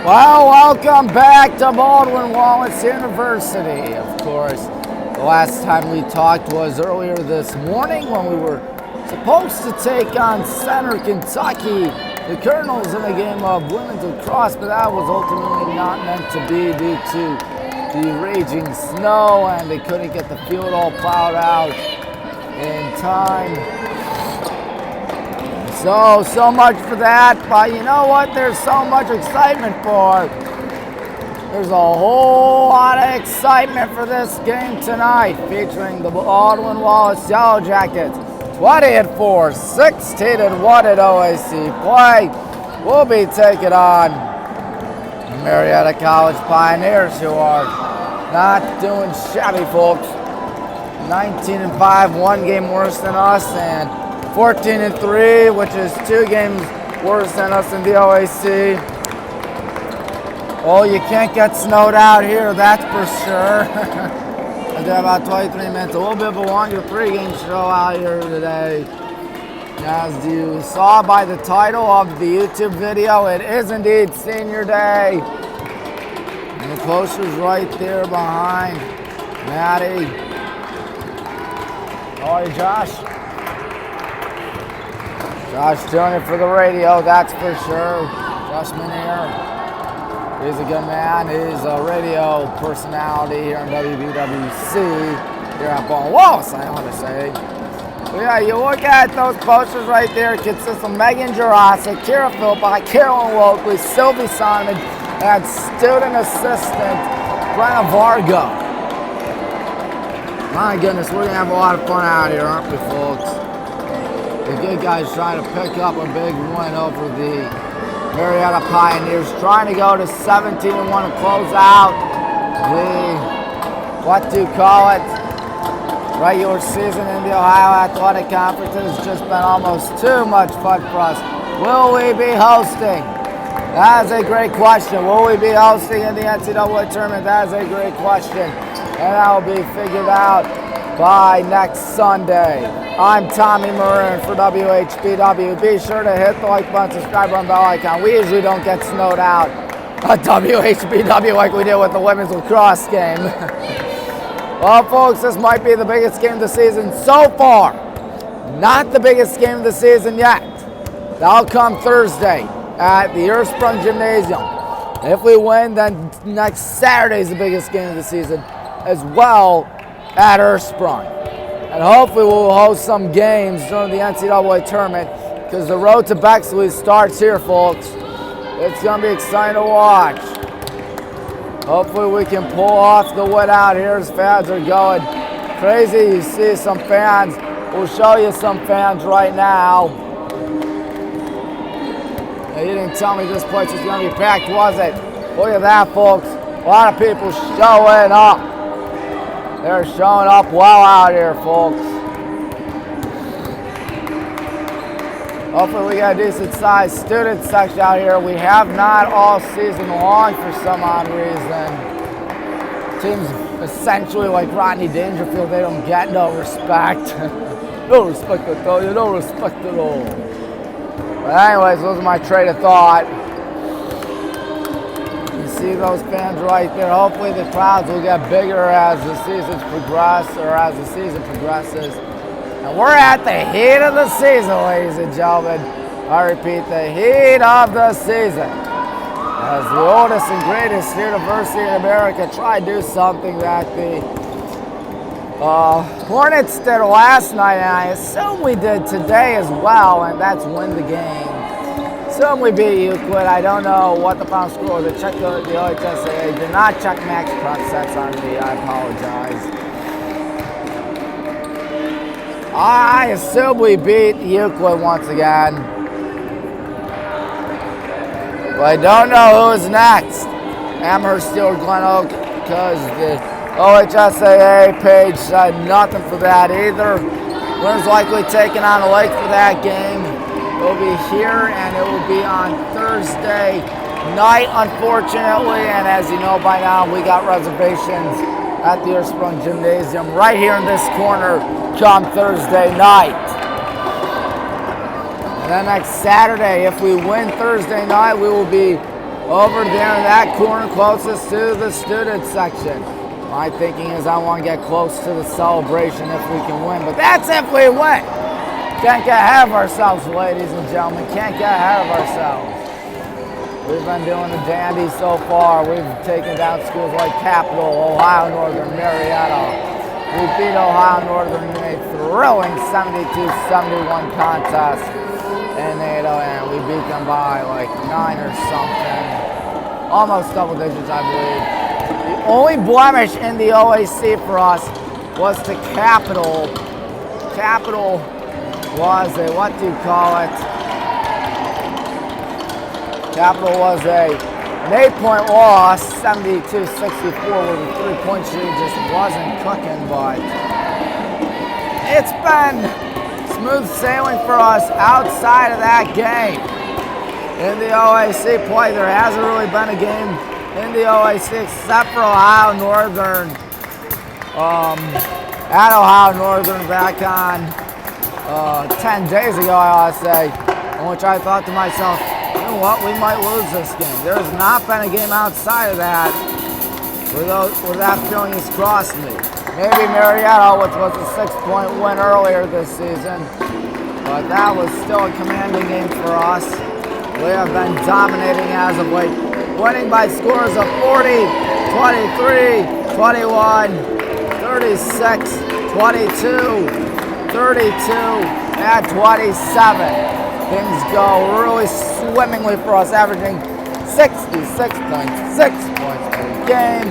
Well, welcome back to Baldwin, Wallace University. Of course, the last time we talked was earlier this morning when we were supposed to take on Center Kentucky, the Colonels, in a game of women's lacrosse, but that was ultimately not meant to be due to the raging snow, and they couldn't get the field all plowed out in time. So much for that, but you know what there's so much excitement for? There's a whole lot of excitement for this game tonight, featuring the Baldwin Wallace Yellow Jackets. 20-4, 16-1 at OAC play. We'll be taking on Marietta College Pioneers, who are not doing shabby, folks. 19-5, one game worse than us, and 14-3, which is 2 games worse than us in the OAC. Oh, you can't get snowed out here, that's for sure. I did about 23 minutes, a little bit of a longer pregame show out here today. As you saw by the title of the YouTube video, it is indeed Senior Day. And the poster's right there behind Maddie. How are you, Josh? Josh doing it for the radio, that's for sure. Josh Minier. He's a good man. He's a radio personality here in WBWC. Here at Baldwin Wallace, I want to say. But yeah, you look at those posters right there. It consists of Megan Jurasic, Kira Philpott, Carolyn Wokley, Sylvie Simon, and student assistant Brenna Vargo. My goodness, we're going to have a lot of fun out here, aren't we, folks? The good guys trying to pick up a big win over the Marietta Pioneers, trying to go to 17-1 and close out the, regular season in the Ohio Athletic Conference. Has just been almost too much fun for us. Will we be hosting? That is a great question. Will we be hosting in the NCAA tournament? That is a great question. And that will be figured out by next Sunday. I'm Tommy Maroon for WHBW. Be sure to hit the like button, subscribe, and bell icon. We usually don't get snowed out at WHBW like we did with the women's lacrosse game. Well, folks, this might be the biggest game of the season so far. Not the biggest game of the season yet. That'll come Thursday at the Earthsprung Gymnasium. If we win, then next Saturday is the biggest game of the season as well at Earthsprung. And hopefully we'll host some games during the NCAA tournament, because the road to Bexley starts here, folks. It's going to be exciting to watch. Hopefully we can pull off the win out here as fans are going crazy. You see some fans. We'll show you some fans right now. Now, you didn't tell me this place was going to be packed, was it? Look at that, folks. A lot of people showing up. They're showing up well out here, folks. Hopefully we got a decent sized student section out here. We have not all season long for some odd reason. Teams essentially like Rodney Dangerfield, they don't get no respect. No respect at all, you no respect at all. But anyways, those are my train of thought. See those fans right there. Hopefully the crowds will get bigger as the season progresses. And we're at the heat of the season, ladies and gentlemen. I repeat, the heat of the season. As the oldest and greatest university in America try to do something that the Hornets did last night, and I assume we did today as well, and that's win the game. Assume we beat Euclid. I don't know what the final score was. I checked the OHSAA. Did not check max prep sets on me. I apologize. I assume we beat Euclid once again. But I don't know who's next. Amherst or Glen Oak, because the OHSAA page said nothing for that either. Winner's likely taking on the Lake for that game. It will be here, and it will be on Thursday night, unfortunately. And as you know by now, we got reservations at the Earthsprung Gymnasium right here in this corner come Thursday night. And then next Saturday, if we win Thursday night, we will be over there in that corner closest to the student section. My thinking is I want to get close to the celebration if we can win, but that's if we win. Can't get ahead of ourselves, ladies and gentlemen. Can't get ahead of ourselves. We've been doing a dandy so far. We've taken down schools like Capital, Ohio Northern, Marietta. We beat Ohio Northern in a thrilling 72-71 contest in NATO, and we beat them by like 9 or something. Almost double digits, I believe. The only blemish in the OAC for us was to Capital. Capital was a, what do you call it? Capital was an 8-point loss, 72-64, where the 3-point shooting just wasn't cooking, but it's been smooth sailing for us outside of that game. In the OAC play, there hasn't really been a game in the OAC except for Ohio Northern. At Ohio Northern back on 10 days ago, I ought to say, in which I thought to myself, you know what, we might lose this game. There's not been a game outside of that where that feeling has crossed me. Maybe Marietta, which was a 6-point win earlier this season, but that was still a commanding game for us. We have been dominating as of late, winning by scores of 40, 23, 21, 36, 22, 32, and 27. Things go really swimmingly for us, averaging 66.6 points per game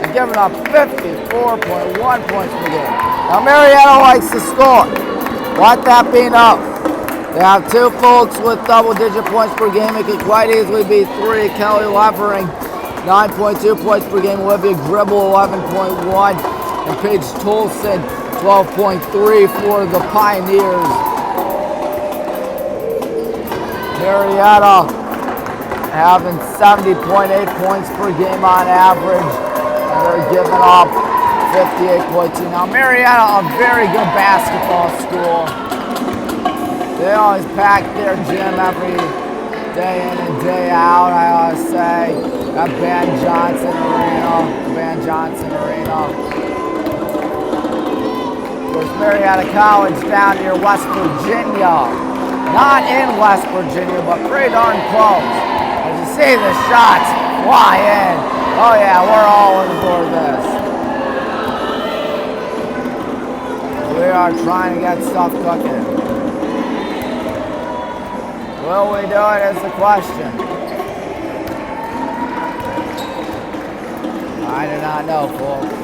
and giving up 54.1 points per game. Now Marietta likes to score. Let that be enough. They have 2 folks with double-digit points per game. It could quite easily be 3. Kelly Levering, 9.2 points per game. Olivia Gribble, 11.1. And Paige Tolson, 12.3 for the Pioneers. Marietta having 70.8 points per game on average, and they're giving up 58.2. Now Marietta, a very good basketball school. They always pack their gym every day in and day out, I ought to say. That Van Johnson Arena. There's Marietta College down near West Virginia. Not in West Virginia, but pretty darn close. As you see the shots fly in. Oh yeah, we're all in for this. We are trying to get stuff cooking. Will we do it is the question. I do not know, folks.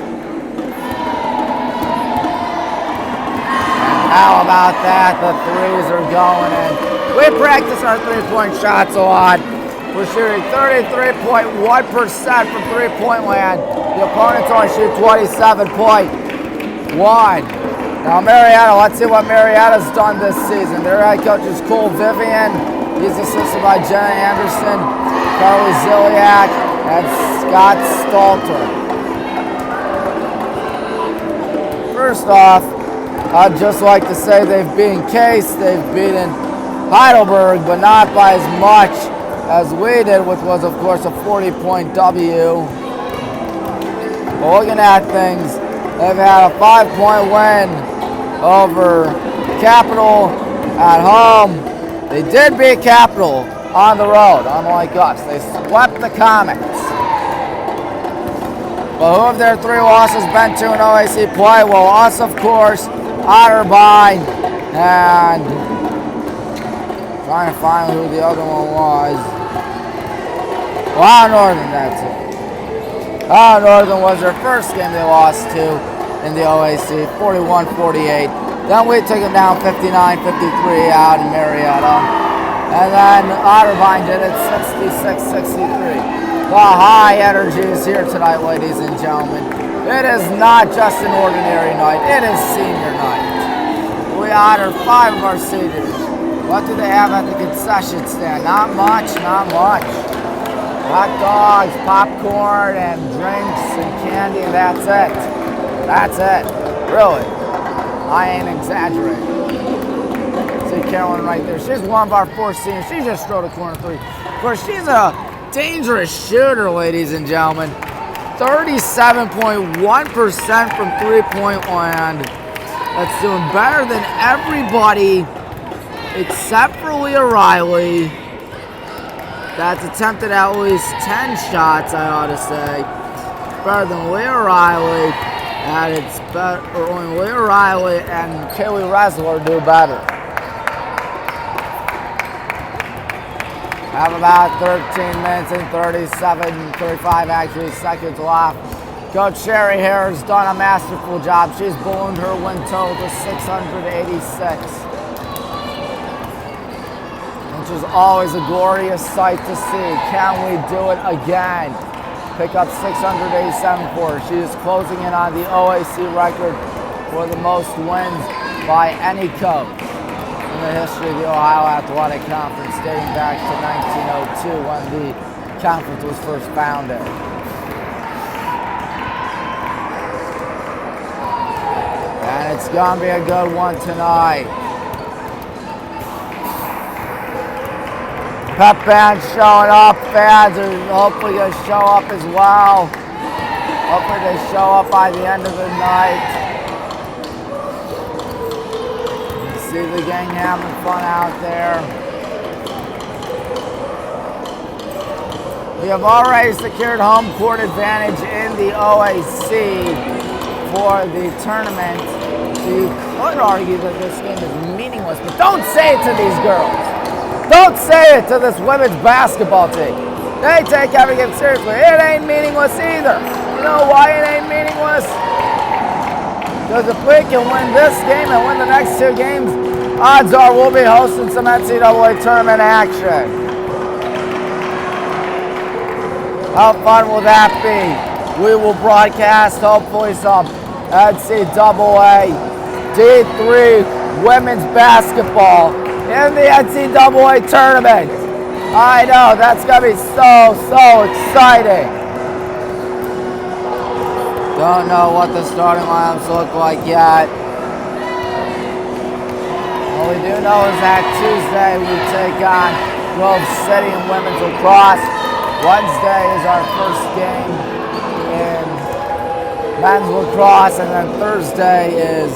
How about that? The threes are going in. We practice our 3-point shots a lot. We're shooting 33.1% from 3-point land. The opponents only shoot 27.1. Now Marietta, let's see what Marietta's done this season. Their head coach is Cole Vivian. He's assisted by Jenna Anderson, Carly Ziliak, and Scott Stalter. First off, I'd just like to say they've beaten Case, they've beaten Heidelberg, but not by as much as we did, which was, of course, a 40-point W. But looking at things, they've had a 5-point win over Capital at home. They did beat Capital on the road, unlike us. They swept the Comets. But who of their 3 losses been to an OAC play? Well, us, of course, Otterbein, and trying to find who the other one was. Ohio Northern, that's it. Ohio Northern was their first game they lost to in the OAC, 41-48. Then we took them down 59-53 out in Marietta. And then Otterbein did it 66-63. The high energy is here tonight, ladies and gentlemen. It is not just an ordinary night, it is senior night. We honored 5 of our seniors. What do they have at the concession stand? Not much, not much. Hot dogs, popcorn, and drinks and candy, and that's it. That's it. Really. I ain't exaggerating. See Carolyn right there. She's one of our 4 seniors. She just strode a corner 3. Of course, she's a dangerous shooter, ladies and gentlemen. 37.1% from three-point land. That's doing better than everybody except for Leah Riley. That's attempted at least 10 shots, I ought to say. Better than Leah Riley. And it's better, or only Leah Riley and Kaylee Resler do better. Have about 13 minutes and 35 actually seconds left. Coach Sherry Hare has done a masterful job. She's ballooned her win total to 686. Which is always a glorious sight to see. Can we do it again? Pick up 687 for her. She is closing in on the OAC record for the most wins by any coach in the history of the Ohio Athletic Conference, dating back to 1902 when the conference was first founded. And it's going to be a good one tonight. Pep band showing up. Fans are hopefully going to show up as well. Hopefully they show up by the end of the night. You see the gang having fun out there. We have already secured home court advantage in the OAC for the tournament. So you could argue that this game is meaningless, but don't say it to these girls. Don't say it to this women's basketball team. They take everything seriously. It ain't meaningless either. You know why it ain't meaningless? Because if we can win this game and win the next two games, odds are we'll be hosting some NCAA tournament action. How fun will that be? We will broadcast hopefully some NCAA D3 women's basketball in the NCAA tournament. I know, that's going to be so exciting. Don't know what the starting lineups look like yet. What we do know is that Tuesday we take on Grove City in women's lacrosse. Wednesday is our first game in men's lacrosse, and then Thursday is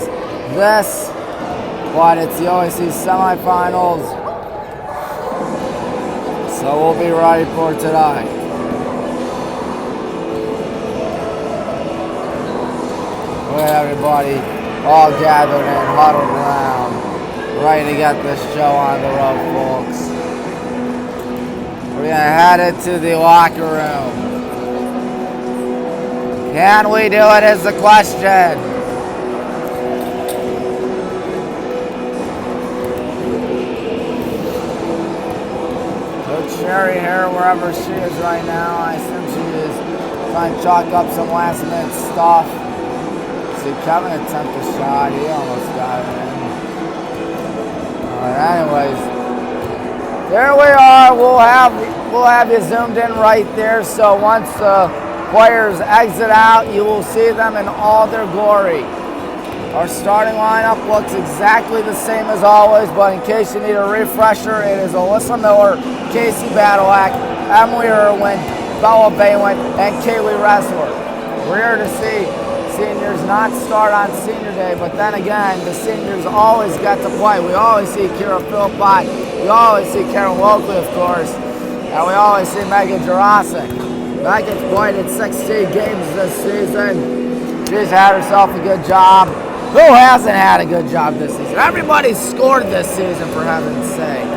this. But it's the OAC semifinals, so we'll be ready for tonight. With everybody all gathered and huddled around, ready to get this show on the road, folks. We're gonna head into the locker room. Can we do it is the question. Sherry Hare, wherever she is right now, I assume she is trying to chalk up some last minute stuff. See, Kevin attempted a shot, he almost got it in. Alright, anyways, there we are. We'll have you zoomed in right there, so once the players exit out, you will see them in all their glory. Our starting lineup looks exactly the same as always, but in case you need a refresher, it is Alyssa Miller, Casey Badalak, Emily Irwin, Bella Baywin, and Kaylee Resler. We're here to see seniors not start on senior day, but then again, the seniors always get to play. We always see Kira Philpott, we always see Karen Lokley, of course, and we always see Megan Jurasic. Megan's played in 16 games this season. She's had herself a good job. Who hasn't had a good job this season? Everybody's scored this season, for heaven's sake.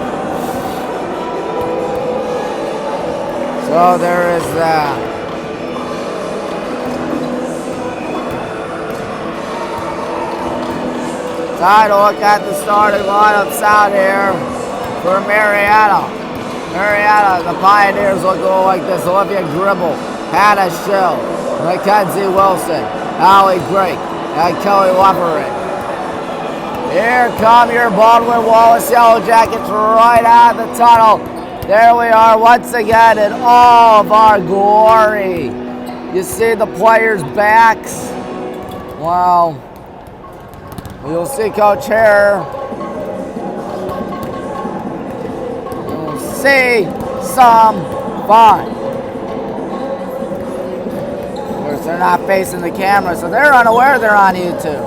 So there is that. Time to look at the starting lineups out here for Marietta. Marietta, the Pioneers look a little like this. Olivia Gribble, Hannah Schill, Mackenzie Wilson, Allie Drake, and Kelly Leverett. Here come your Baldwin Wallace Yellow Jackets right out of the tunnel. There we are once again in all of our glory. You see the players' backs. Well, you'll see Coach Hare. You'll see some fine. Of course, they're not facing the camera, so they're unaware they're on YouTube.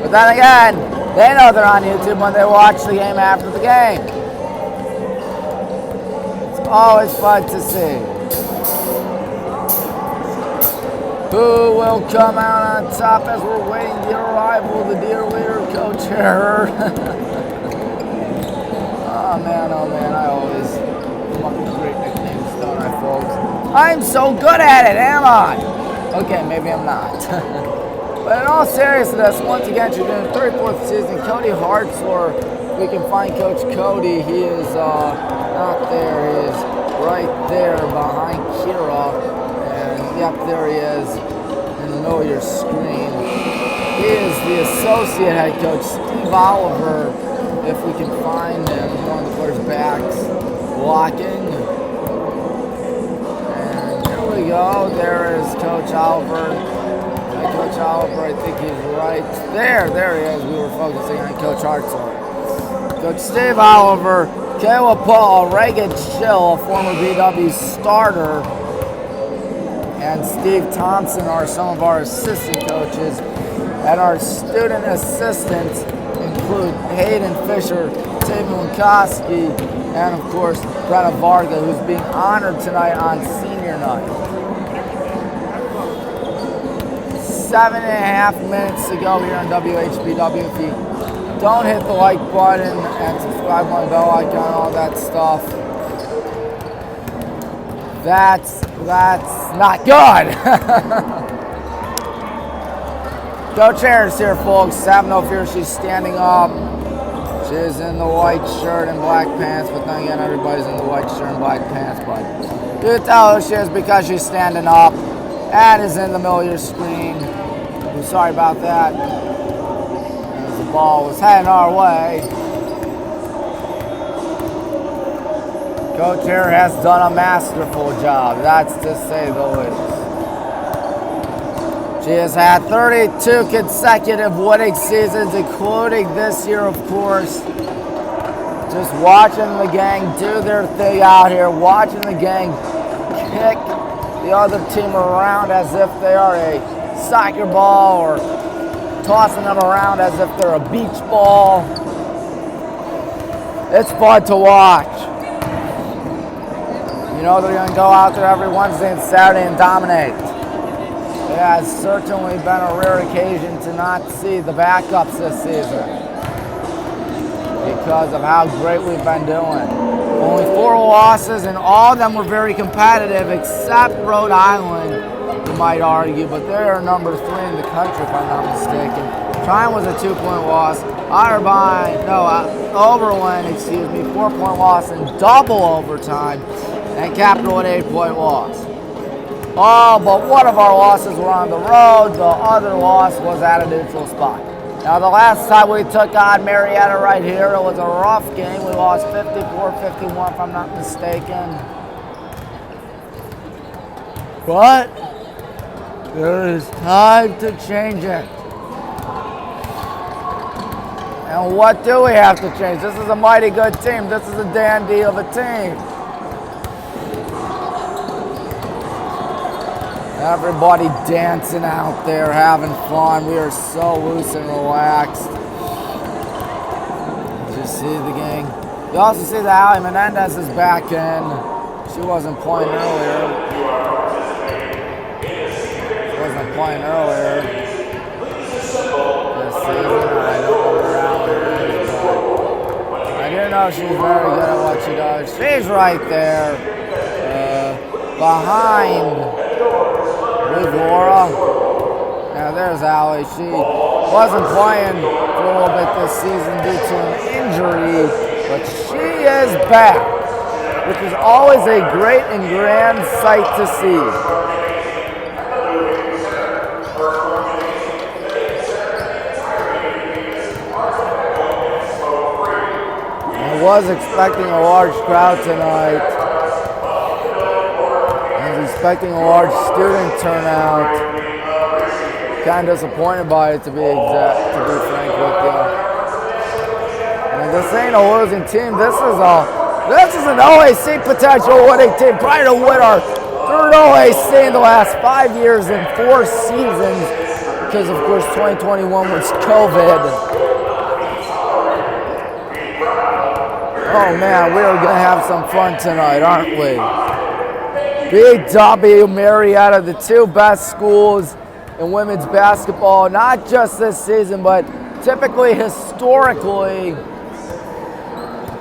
But then again, they know they're on YouTube when they watch the game after the game. It's always fun to see. Who will come out on top as we're waiting the arrival of the dear leader, Coach Herrer. Oh man, I always come up with great nicknames, don't I, folks? I'm so good at it, am I? Okay, maybe I'm not. But in all seriousness, once again, she's in the 34th season. Cody Hartzler, we can find Coach Cody. He is not there. He is right there behind Kira. And yep, there he is in the middle of your screen. He is the associate head coach, Steve Oliver, if we can find him. One of the players' backs blocking. And here we go. There is Coach Oliver. Coach Oliver, I think he's right there. There he is. We were focusing on Coach Hartzler. Coach Steve Oliver, Kayla Paul, Reagan Schill, a former BW starter, and Steve Thompson are some of our assistant coaches. And our student assistants include Hayden Fisher, Taven Winkowski, and of course, Brenna Varga, who's being honored tonight on senior night. 7.5 minutes to go here on WHBW. If you don't hit the like button and subscribe on the bell icon, all that stuff, that's not good. Coach Harris here, folks. Have no fear, she's standing up. She's in the white shirt and black pants, but then again, everybody's in the white shirt and black pants. But you can tell who she is because she's standing up and is in the middle of your screen. I'm sorry about that. As the ball was heading our way. Coach here has done a masterful job, that's to say the least. She has had 32 consecutive winning seasons, including this year, of course. Just watching the gang do their thing out here, watching the gang kick the other team around as if they are a soccer ball, or tossing them around as if they're a beach ball. It's fun to watch. You know they're going to go out there every Wednesday and Saturday and dominate. It has certainly been a rare occasion to not see the backups this season because of how great we've been doing. Only 4 losses, and all of them were very competitive, except Rhode Island, you might argue, but they are number 3 in the country, if I'm not mistaken. Tryon was a 2-point loss. Oberlin, 4-point loss in double overtime, and Capital an 8-point loss. Oh, but one of our losses were on the road. The other loss was at a neutral spot. Now, the last time we took on Marietta right here, it was a rough game. We lost 54-51, if I'm not mistaken. But there is time to change it. And what do we have to change? This is a mighty good team. This is a dandy of a team. Everybody dancing out there, having fun. We are so loose and relaxed. You see the gang. You also see that Ali Menendez is back in. She wasn't playing earlier. This season. I don't know where Ali is, but I do know she's very good at what she does. She's right there, behind with Laura. Now there's Allie. She wasn't playing for a little bit this season due to an injury, but she is back, which is always a great and grand sight to see. I was expecting a large crowd tonight. Expecting a large student turnout. Kind of disappointed by it, to be frank with you. And this ain't a losing team. This is a This is an OAC potential winning team, trying to win our third OAC in the last 5 years and 4 seasons, because of course 2021 was COVID. Oh man, we are gonna have some fun tonight, aren't we? BW, Marietta, the 2 best schools in women's basketball, not just this season, but typically, historically.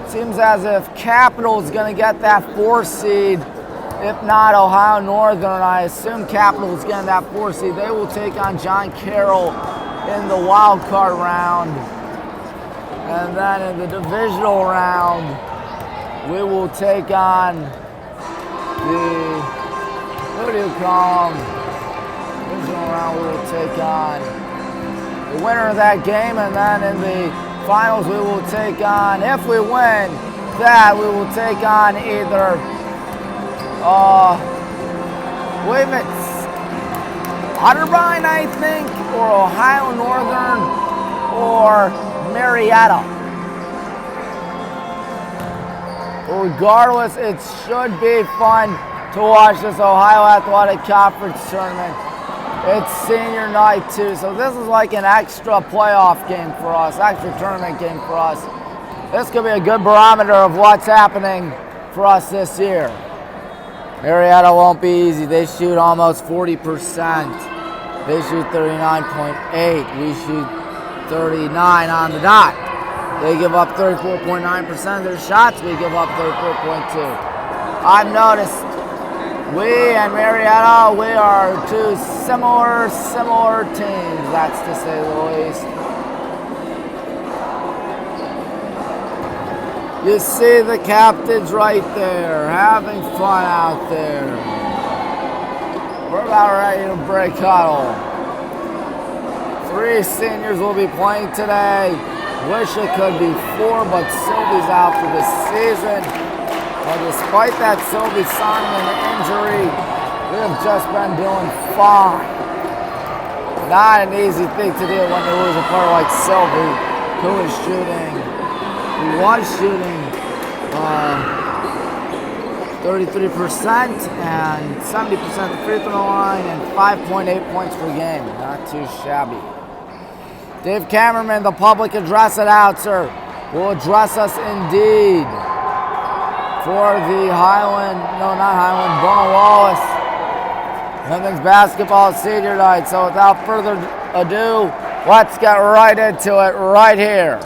Seems as if Capital is going to get that 4 seed. If not, Ohio Northern, I assume Capital is getting that 4 seed. They will take on John Carroll in the wild card round. And then in the divisional round, we will take on the, what do you call them? Divisional round, we will take on the winner of that game. And then in the finals, we will take on, if we win that, we will take on either, wait a minute, Otterbein, I think, or Ohio Northern, or Marietta. Regardless, it should be fun to watch this Ohio Athletic Conference tournament. It's senior night too, so this is like an extra playoff game for us, extra tournament game for us. This could be a good barometer of what's happening for us this year. Marietta won't be easy. They shoot almost 40%. They shoot 39.8. We shoot 39 on the dot. They give up 34.9% of their shots. We give up 34.2. I've noticed we and Marietta, we are 2 similar teams, that's to say the least. You see the captains right there, having fun out there. We're about ready to break huddle. 3 seniors will be playing today. Wish it could be 4, but Sylvie's out for the season. But despite that Sylvie Simon injury, we have just been doing fine. Not an easy thing to do when you lose a player like Sylvie, who was shooting 33% and 70% the free throw line and 5.8 points per game. Not too shabby. Dave Cameraman, the public address announcer, will address us indeed for the Baldwin Wallace women's basketball senior night. So without further ado, let's get right into it right here.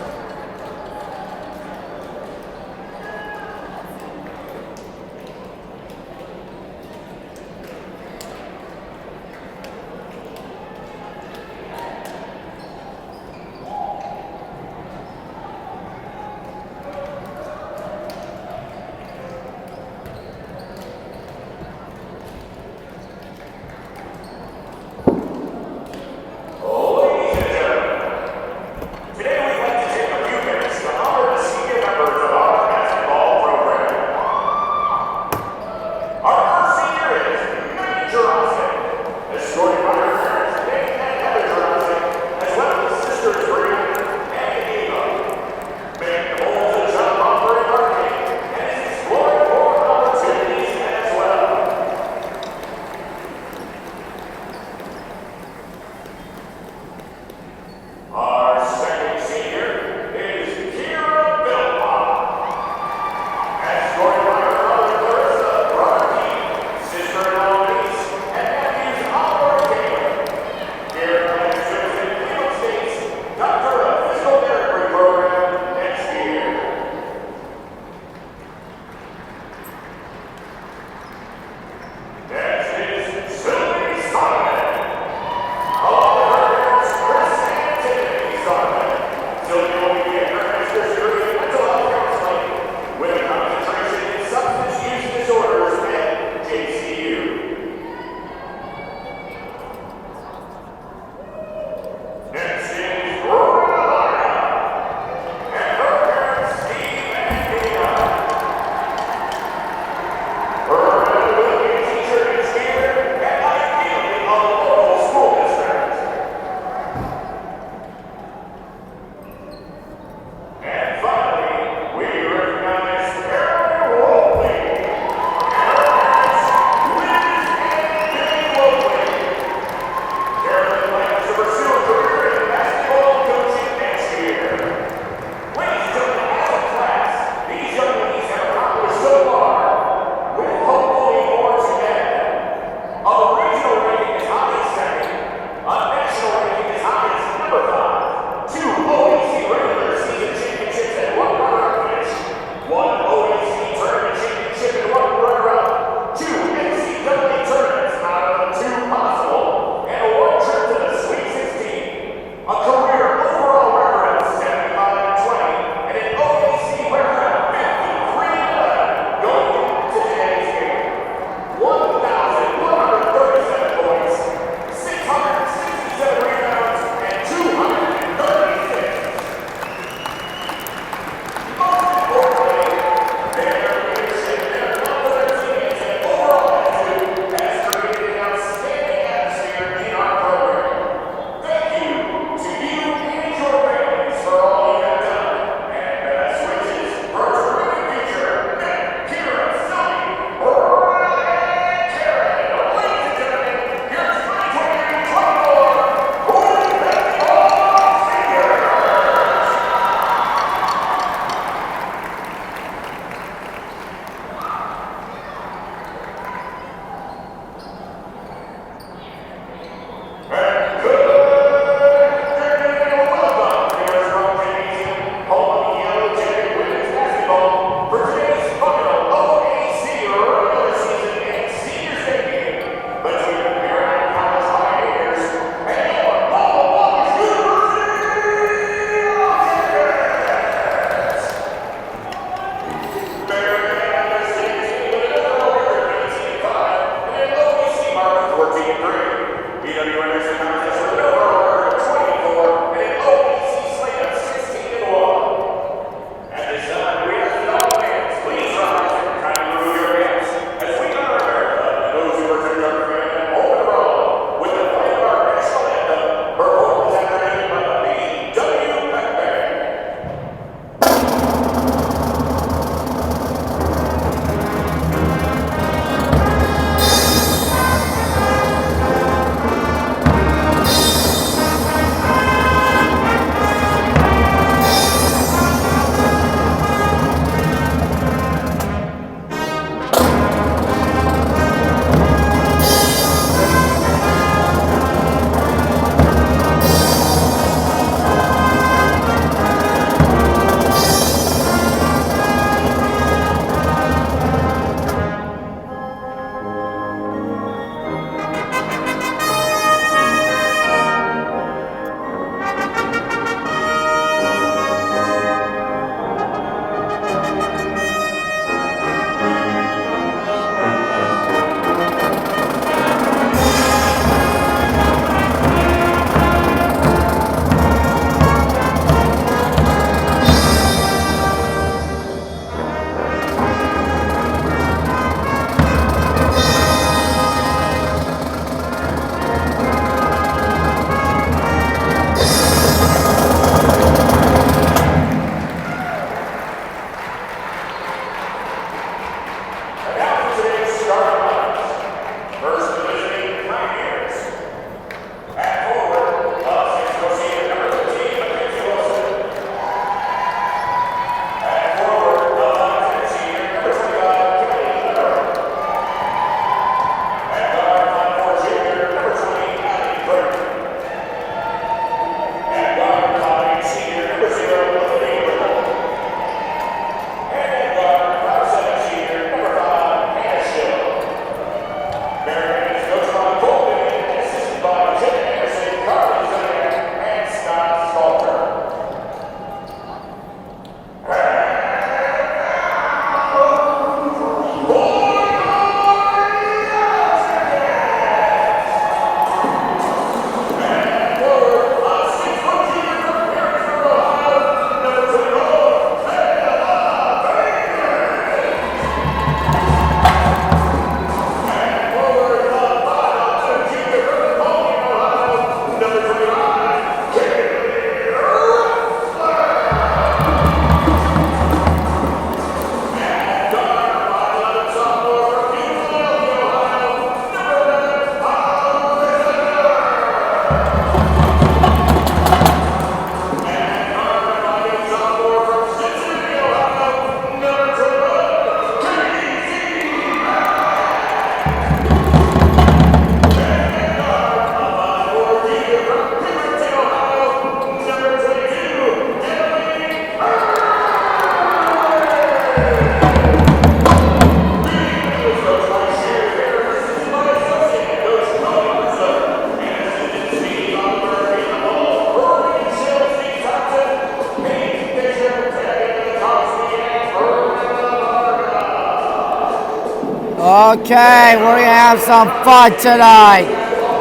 Okay, we're gonna have some fun tonight.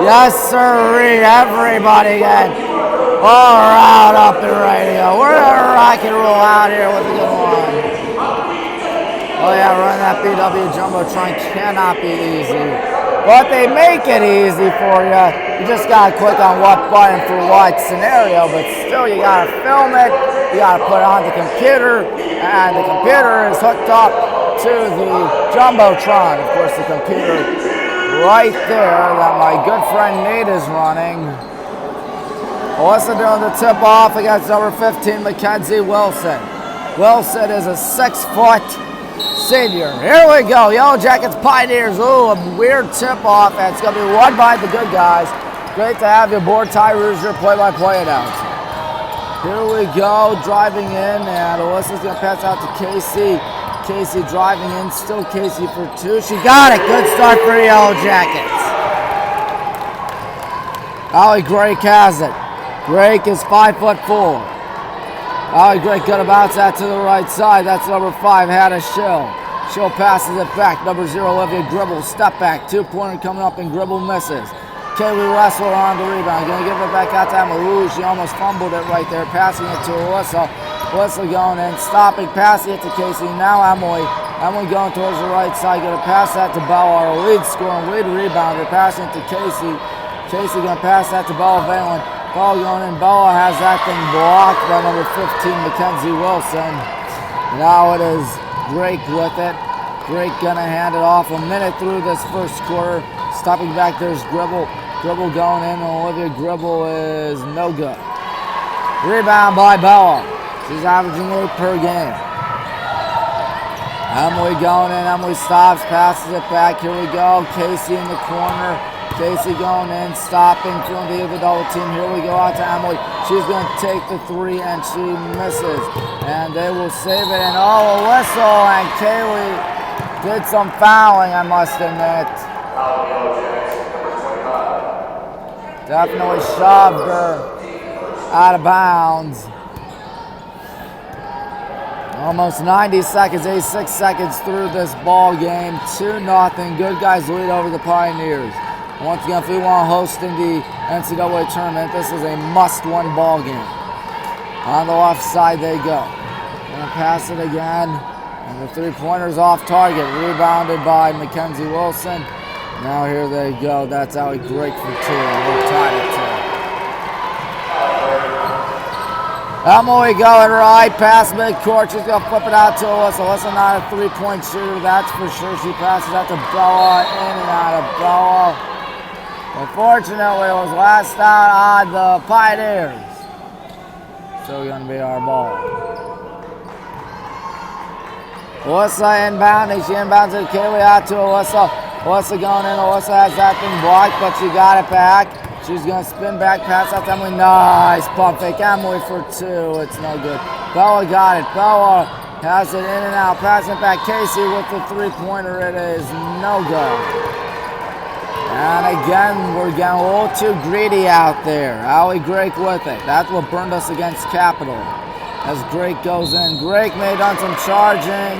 Yes, sirree, everybody again. All right, up the radio. We're gonna rock and roll out here with a good one. Oh yeah, running that BW Jumbotron cannot be easy. But they make it easy for you. You just gotta click on what button for what scenario, but still you gotta film it, you gotta put it on the computer, and the computer is hooked up to the Jumbotron. Of course, the computer right there that my good friend Nate is running. Also doing the tip off against number 15, Mackenzie Wilson. Wilson is a 6-foot senior. Here we go. Yellow Jackets Pioneers. Ooh, a weird tip off. And it's going to be won by the good guys. Great to have you aboard, Ty Rooser, play-by-play announcer. Here we go, driving in, and Alyssa's going to pass out to Casey. Casey driving in, still Casey for 2. She got it. Good start for the Yellow Jackets. Ollie Drake has it. Drake is 5'4". Ollie Drake gonna bounce that to the right side. That's number 5, Hannah Schill. Schill passes it back. Number 0, Olivia Gribble. Step back. 2-pointer coming up, and Gribble misses. Kaylee Wessler on the rebound. Gonna give it back out to Emma. Ooh, she almost fumbled it right there. Passing it to Alyssa. Alyssa going in, stopping, passing it to Casey. Now Emily. Emily going towards the right side. Gonna pass that to Bella, our lead scorer, lead rebounder. Passing it to Casey. Casey gonna pass that to Bella Valen. Ball going in. Bella has that thing blocked by number 15, Mackenzie Wilson. Now it is Drake with it. Drake gonna hand it off a minute through this first quarter. Stopping back, there's Gribble. Gribble going in, and Olivia Gribble is no good. Rebound by Bella. She's averaging 8 per game. Emily going in. Emily stops, passes it back. Here we go. Casey in the corner. Casey going in, stopping, from the other double team. Here we go out to Emily. She's going to take the 3, and she misses. And they will save it. And oh, a whistle. And Kaylee did some fouling, I must admit. Definitely shoved her out of bounds. Almost 90 seconds, 86 seconds through this ball game. 2-0. Good guys lead over the Pioneers. Once again, if we want to host in the NCAA tournament, this is a must-win ball game. On the left side they go. Gonna pass it again. And the 3-pointer's off target. Rebounded by Mackenzie Wilson. Now here they go. That's Allie Drake for 2. We're tied at 2. Emily going right past midcourt. She's going to flip it out to Alyssa. Alyssa not a 3-point shooter, that's for sure. She passes out to Bella. In and out of Bella. Unfortunately, it was last out on the Pioneers. Still going to be our ball. Alyssa inbounding. She inbounds it. Kaylee out to Alyssa. Alyssa going in. Alyssa has that thing blocked, but she got it back. She's going to spin back, pass out to Emily. Nice pump fake. Emily for 2. It's no good. Bella got it. Bella has it in and out. Passing it back. Casey with the 3-pointer. It is no good. And again, we're getting a little too greedy out there. Allie Drake with it. That's what burned us against Capital. As Drake goes in. Drake may have done some charging,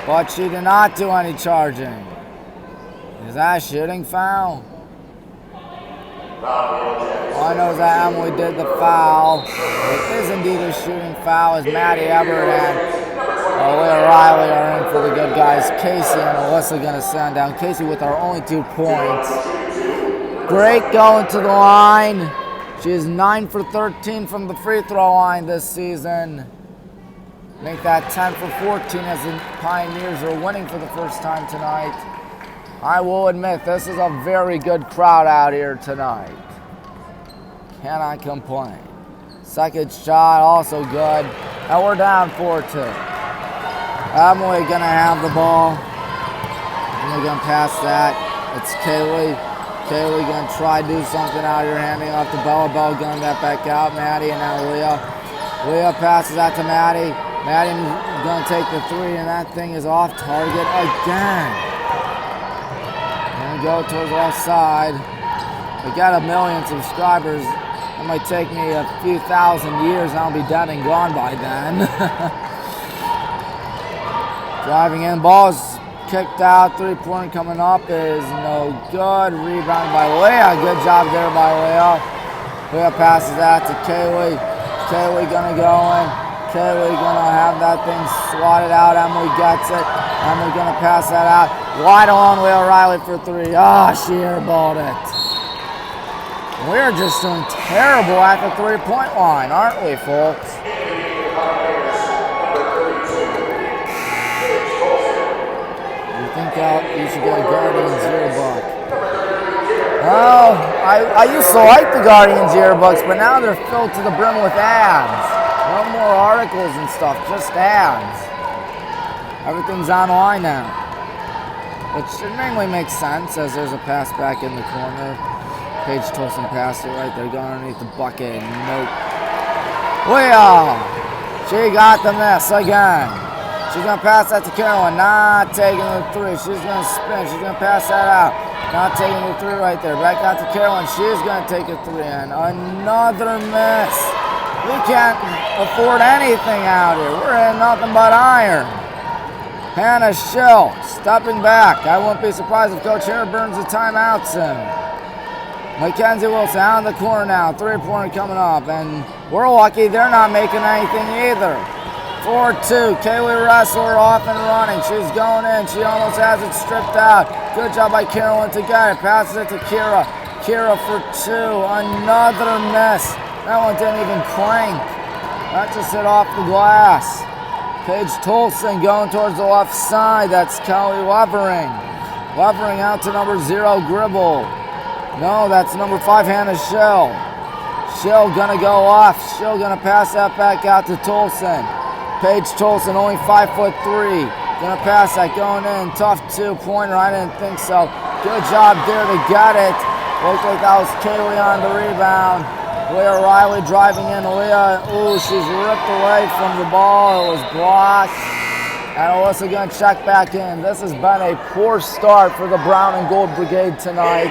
but she did not do any charging. Is that a shooting foul? All I know is that Emily did the foul. It is indeed a shooting foul as Maddie Everett and Leah Riley are in for the good guys. Casey and Alyssa going to send down. Casey with our only 2 points. Drake going to the line. She is 9 for 13 from the free throw line this season. Make that 10 for 14 as the Pioneers are winning for the first time tonight. I will admit, this is a very good crowd out here tonight. Cannot complain. Second shot, also good. And we're down 4-2. Emily gonna have the ball. Emily gonna pass that. It's Kaylee. Kaylee gonna try to do something out here, handing off to Bella. Bella gunning that back out. Maddie and now Leah. Leah passes out to Maddie. Maddie gonna take the 3, and that thing is off target again. Gonna go towards the left side. We got 1 million subscribers. It might take me a few thousand years, and I'll be dead and gone by then. Driving in, ball is kicked out. 3-pointer coming up is no good. Rebounded by Leah. Good job there by Leah. Leah passes that to Kaylee. Kaylee gonna go in. Kaylee gonna have that thing swatted out. Emily gets it. Emily gonna pass that out. Wide on Leah Riley for 3. Ah, she airballed it. We're just doing terrible at the 3-point line, aren't we, folks? You should get a Guardians yearbook. Oh, I used to like the Guardians yearbooks, but now they're filled to the brim with ads. No more articles and stuff, just ads. Everything's online now. Which mainly makes sense as there's a pass back in the corner. Paige Tolson passed it right there, going underneath the bucket. Nope. Leah! She got the miss again. She's going to pass that to Carolyn, not taking the 3. She's going to spin. She's going to pass that out. Not taking the 3 right there. Back out to Carolyn. She's going to take a 3 and another miss. We can't afford anything out here. We're in nothing but iron. Hannah Schill stepping back. I wouldn't be surprised if Coach Hare burns a timeout soon. Mackenzie Wilson out in the corner now. 3-pointer coming up. And we're lucky they're not making anything either. 4-2, Kaylee Ressler off and running. She's going in. She almost has it stripped out. Good job by Carolyn to get it. Passes it to Kira. Kira for 2. Another miss. That one didn't even clank. That just hit off the glass. Paige Tolson going towards the left side. That's Kelly Levering. Levering out to number 0, Gribble. No, that's number 5, Hannah Schill. Schill gonna go off. Schill gonna pass that back out to Tolson. Paige Tolson, only 5'3". Gonna pass that, going in. Tough 2-pointer. I didn't think so. Good job there to get it. Looked like that was Kaylee on the rebound. Leah Riley driving in. Leah, ooh, she's ripped away from the ball. It was blocked. And Alyssa gonna check back in. This has been a poor start for the Brown and Gold Brigade tonight.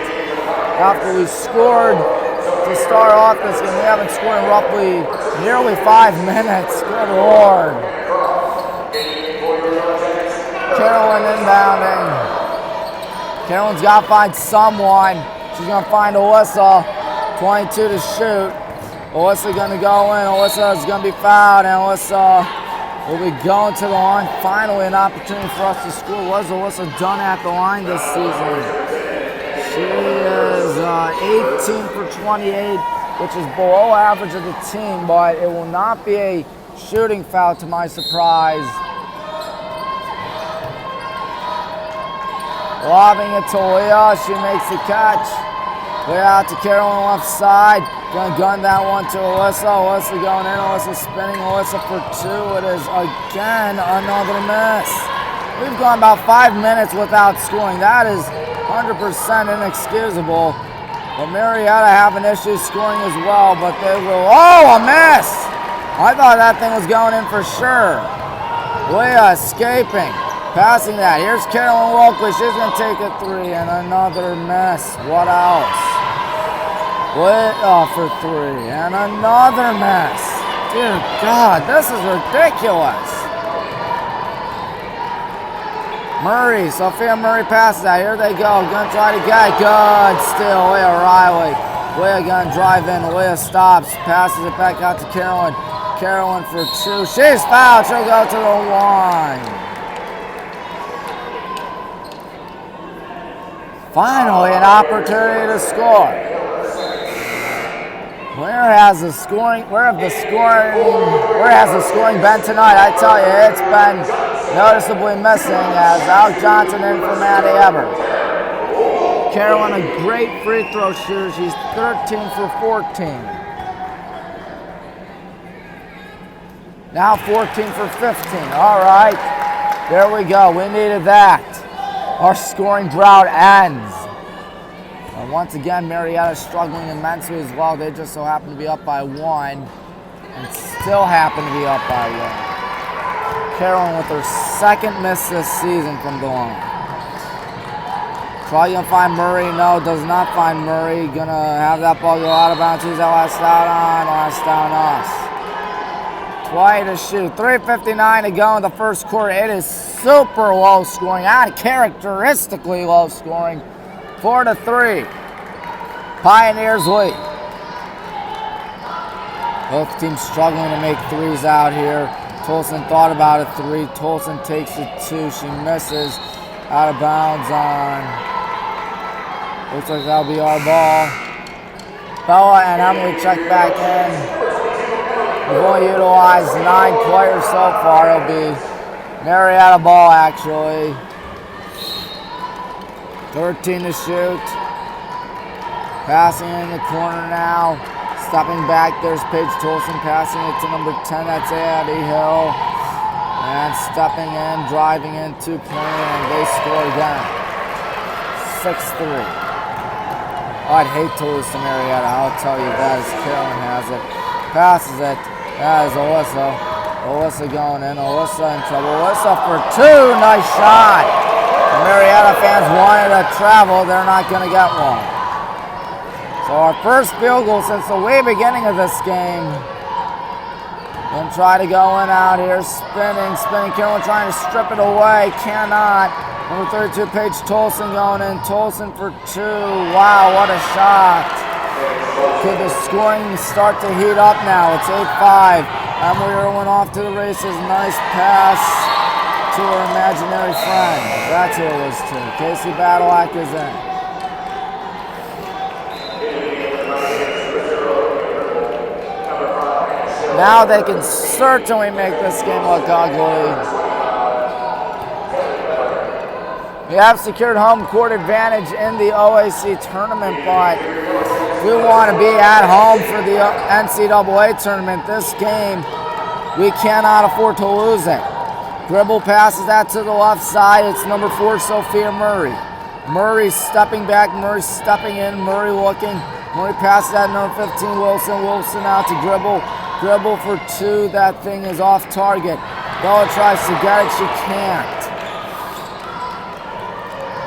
After we scored to start off this game, we haven't scored in roughly nearly 5 minutes. Good Lord. Carolyn inbounding. Carolyn's got to find someone. She's going to find Alyssa. 22 to shoot. Alyssa going to go in. Alyssa is going to be fouled, and Alyssa will be going to the line. Finally, an opportunity for us to score. Was Alyssa done at the line this season? She is 18 for 28, which is below average of the team, but it will not be a shooting foul to my surprise. Lobbing it to Leah. She makes the catch. Leah out to Carolyn left side. Gonna gun that one to Alyssa. Alyssa going in. Alyssa spinning. Alyssa for 2. It is again another miss. We've gone about 5 minutes without scoring. That is 100% inexcusable. But Marietta having issues scoring as well, but they will. Oh, a miss! I thought that thing was going in for sure. Leah escaping, passing that. Here's Carolyn Wilkley. She's going to take a 3 and another miss. What else? Leah for 3 and another miss. Dear God, this is ridiculous. Murray, Sophia Murray passes that. Here they go. Gonna try to get it. Good steal. Leah Riley. Leah gonna drive in. Leah stops. Passes it back out to Carolyn. Carolyn for 2. She's fouled. She'll go to the line. Finally, an opportunity to score. Where has the scoring been tonight? I tell you, it's been noticeably missing as Alex Johnson in for Maddie Ebert. Carolyn, a great free throw shooter. She's 13 for 14. Now 14 for 15. All right, there we go. We needed that. Our scoring drought ends. Once again, Marietta struggling immensely as well. They just so happen to be up by 1 and still happen to be up by 1. Carolyn with her 2nd miss this season from the line. Try gonna find Murray. No, does not find Murray. Gonna have that ball go out of bounds. Who's that last out on? Last down us. Play to shoot. 3:59 to go in the first quarter. It is super low scoring, uncharacteristically low scoring. 4-3. Pioneers lead. Both teams struggling to make threes out here. Tolson thought about a three. Tolson takes it two. She misses. Out of bounds on. Looks like that'll be our ball. Bella and Emily check back in. We've only utilized 9 players so far. It'll be Marietta ball actually. 13 to shoot. Passing in the corner now. Stepping back, there's Paige Tolson passing it to number 10, that's Addie Hill. And stepping in, driving in, 2-point, and they score again. 6-3. I'd hate to lose to Marietta, I'll tell you that as Carolyn has it. Passes it, that is Alyssa. Alyssa going in, Alyssa in trouble. Alyssa for 2, nice shot. The Marietta fans wanted to travel, they're not going to get one. So our first field goal since the way beginning of this game. Then try to go in out here, spinning. Carolyn trying to strip it away, cannot. Number 32, Paige Tolson going in. Tolson for 2. Wow, what a shot. Could the scoring start to heat up now? It's 8-5. Emily Irwin off to the races. Nice pass to her imaginary friend. That's who it was to. Casey Badalak is in. Now they can certainly make this game look ugly. We have secured home court advantage in the OAC tournament, but we want to be at home for the NCAA tournament. This game, we cannot afford to lose it. Gribble passes that to the left side. It's number 4, Sophia Murray. Murray stepping back, Murray stepping in, Murray looking. Murray passes that to number 15, Wilson. Wilson out to Gribble. Dribble for 2, that thing is off target. Bella tries to get it, she can't.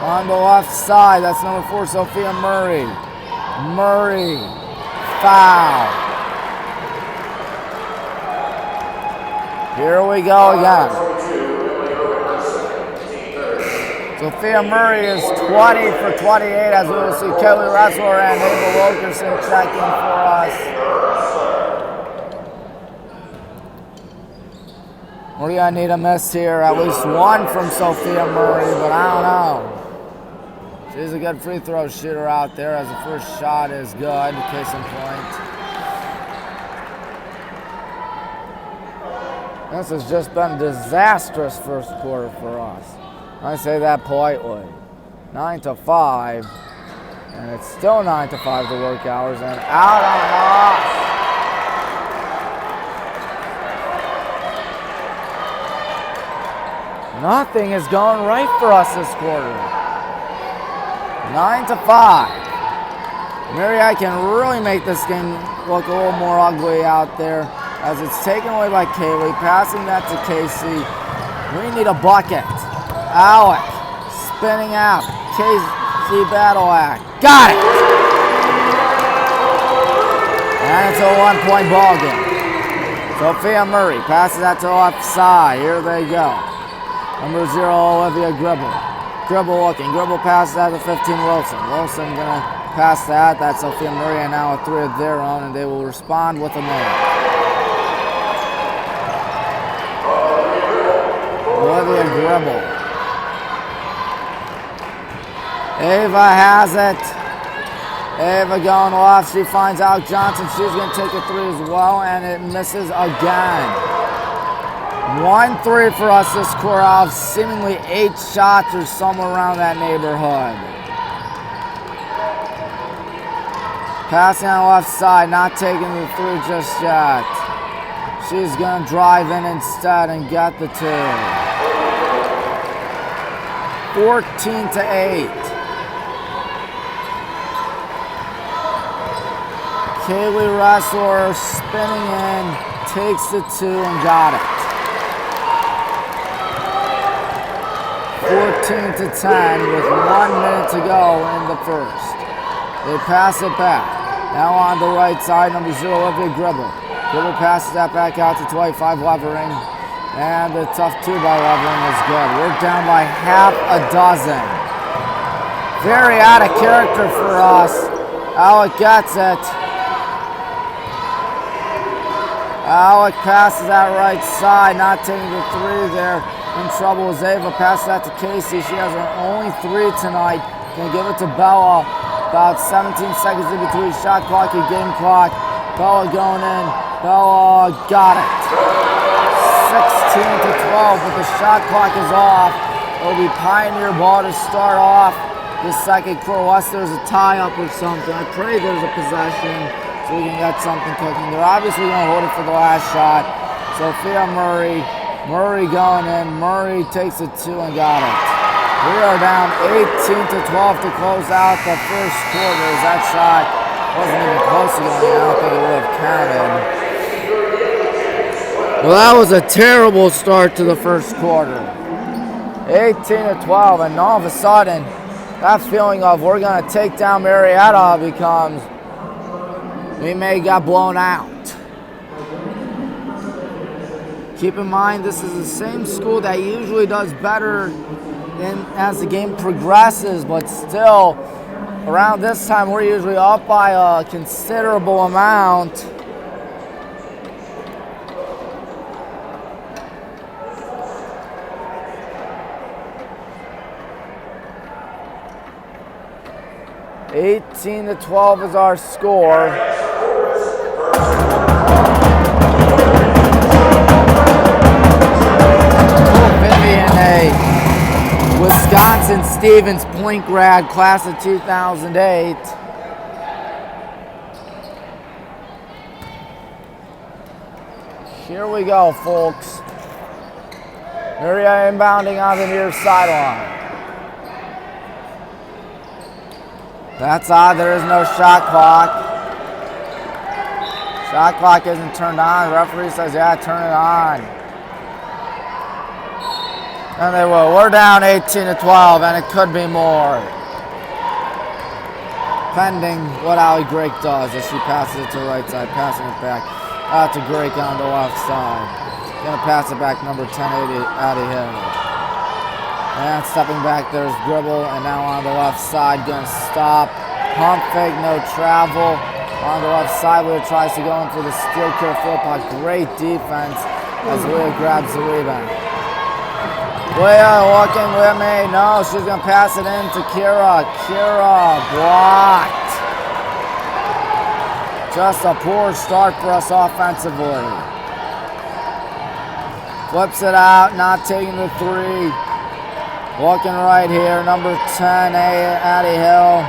On the left side, that's number 4, Sophia Murray. Murray, foul. Here we go again. Sophia Murray is 20 for 28, as we will see Kelly Ressler and Ava Wilkerson checking for us. We're going to need a miss here, at least one from Sophia Murray, but I don't know. She's a good free throw shooter out there, as the first shot is good, case in point. This has just been a disastrous first quarter for us. I say that politely. 9-5, and it's still 9-5 the work hours, and out on us. Nothing is going right for us this quarter. 9-5. Marietta can really make this game look a little more ugly out there, as it's taken away by Kaylee, passing that to Casey. We need a bucket. Alec spinning out. Casey Badalak. Got it! And it's a 1-point ball game. Sophia Murray passes that to the left side. Here they go. Number 0, Olivia Gribble. Gribble looking. Gribble passes that to 15, Wilson. Wilson gonna pass that. That's Sophia Murray, and now a 3 of their own, and they will respond with a minute. Olivia Gribble. Ava has it. Ava going off. She finds Alec Johnson. She's gonna take a 3 as well, and it misses again. 1-3 for us this quarter out of seemingly 8 shots or somewhere around that neighborhood. Passing on the left side, not taking the 3 just yet. She's going to drive in instead and get the 2. 14-8. Kaylee Ressler spinning in, takes the 2 and got it. 14-10 with 1 minute to go in the first. They pass it back. Now on the right side, number 0, Olivia Gribble. Gribble passes that back out to 25 Levering. And the tough 2 by Levering is good. We're down by half a dozen. Very out of character for us. Alec gets it. Alec passes that right side, not taking the 3 there. In trouble is Ava. Passes that to Casey. She has her only 3 tonight. Gonna give it to Bella. About 17 seconds in between shot clock and game clock. Bella going in. Bella got it. 16 to 12, but the shot clock is off. It'll be Pioneer ball to start off the second quarter. Unless there's a tie-up or something. I pray there's a possession so we can get something cooking. They're obviously going to hold it for the last shot. Sophia Murray. Murray going in. Murray takes it 2 and got it. We are down 18 to 12 to close out the first quarter. As that shot wasn't even close to going in. I don't think it would have counted. Well, that was a terrible start to the first quarter. 18 to 12, and all of a sudden, that feeling of we're going to take down Marietta becomes we may got blown out. Keep in mind, this is the same school that usually does better as the game progresses, but still, around this time, we're usually up by a considerable amount. (18 to 12) is our score. Vivian, a Wisconsin-Stevens point grad, class of 2008. Here we go, folks. Marietta inbounding on the near sideline. That's odd, there is no shot clock. Shot clock isn't turned on. The referee says, yeah, turn it on. And they will. We're down 18 to 12, and it could be more. Pending what Allie Grake does as she passes it to the right side, passing it back out to Grake on the left side. Gonna pass it back, number 10, Addie Hill. And stepping back, there's Gribble, and now on the left side, gonna stop. Pump fake, no travel. On the left side, Leah tries to go in for the steel kill flip. Great defense as Leah grabs the rebound. Leah walking with me. No, she's gonna pass it in to Kira. Kira blocked. Just a poor start for us offensively. Flips it out, not taking the 3. Walking right here, number 10, Addie Hill.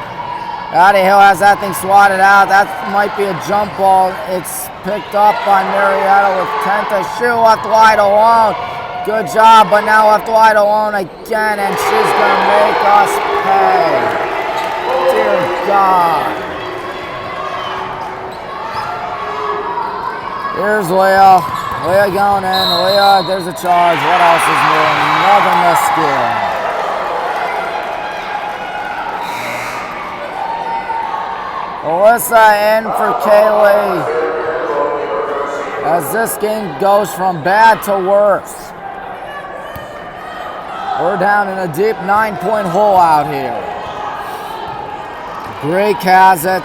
Addie Hill has that thing swatted out. That might be a jump ball. It's picked up by Marietta with 10 to shoot, left wide alone. Good job, but now left wide alone again, and she's going to make us pay. Dear God. Here's Leah. Leah going in. Leah, there's a charge. What else is new? Another miscue. Alyssa in for Kaylee as this game goes from bad to worse. We're down in a deep 9-point hole out here. Grake has it.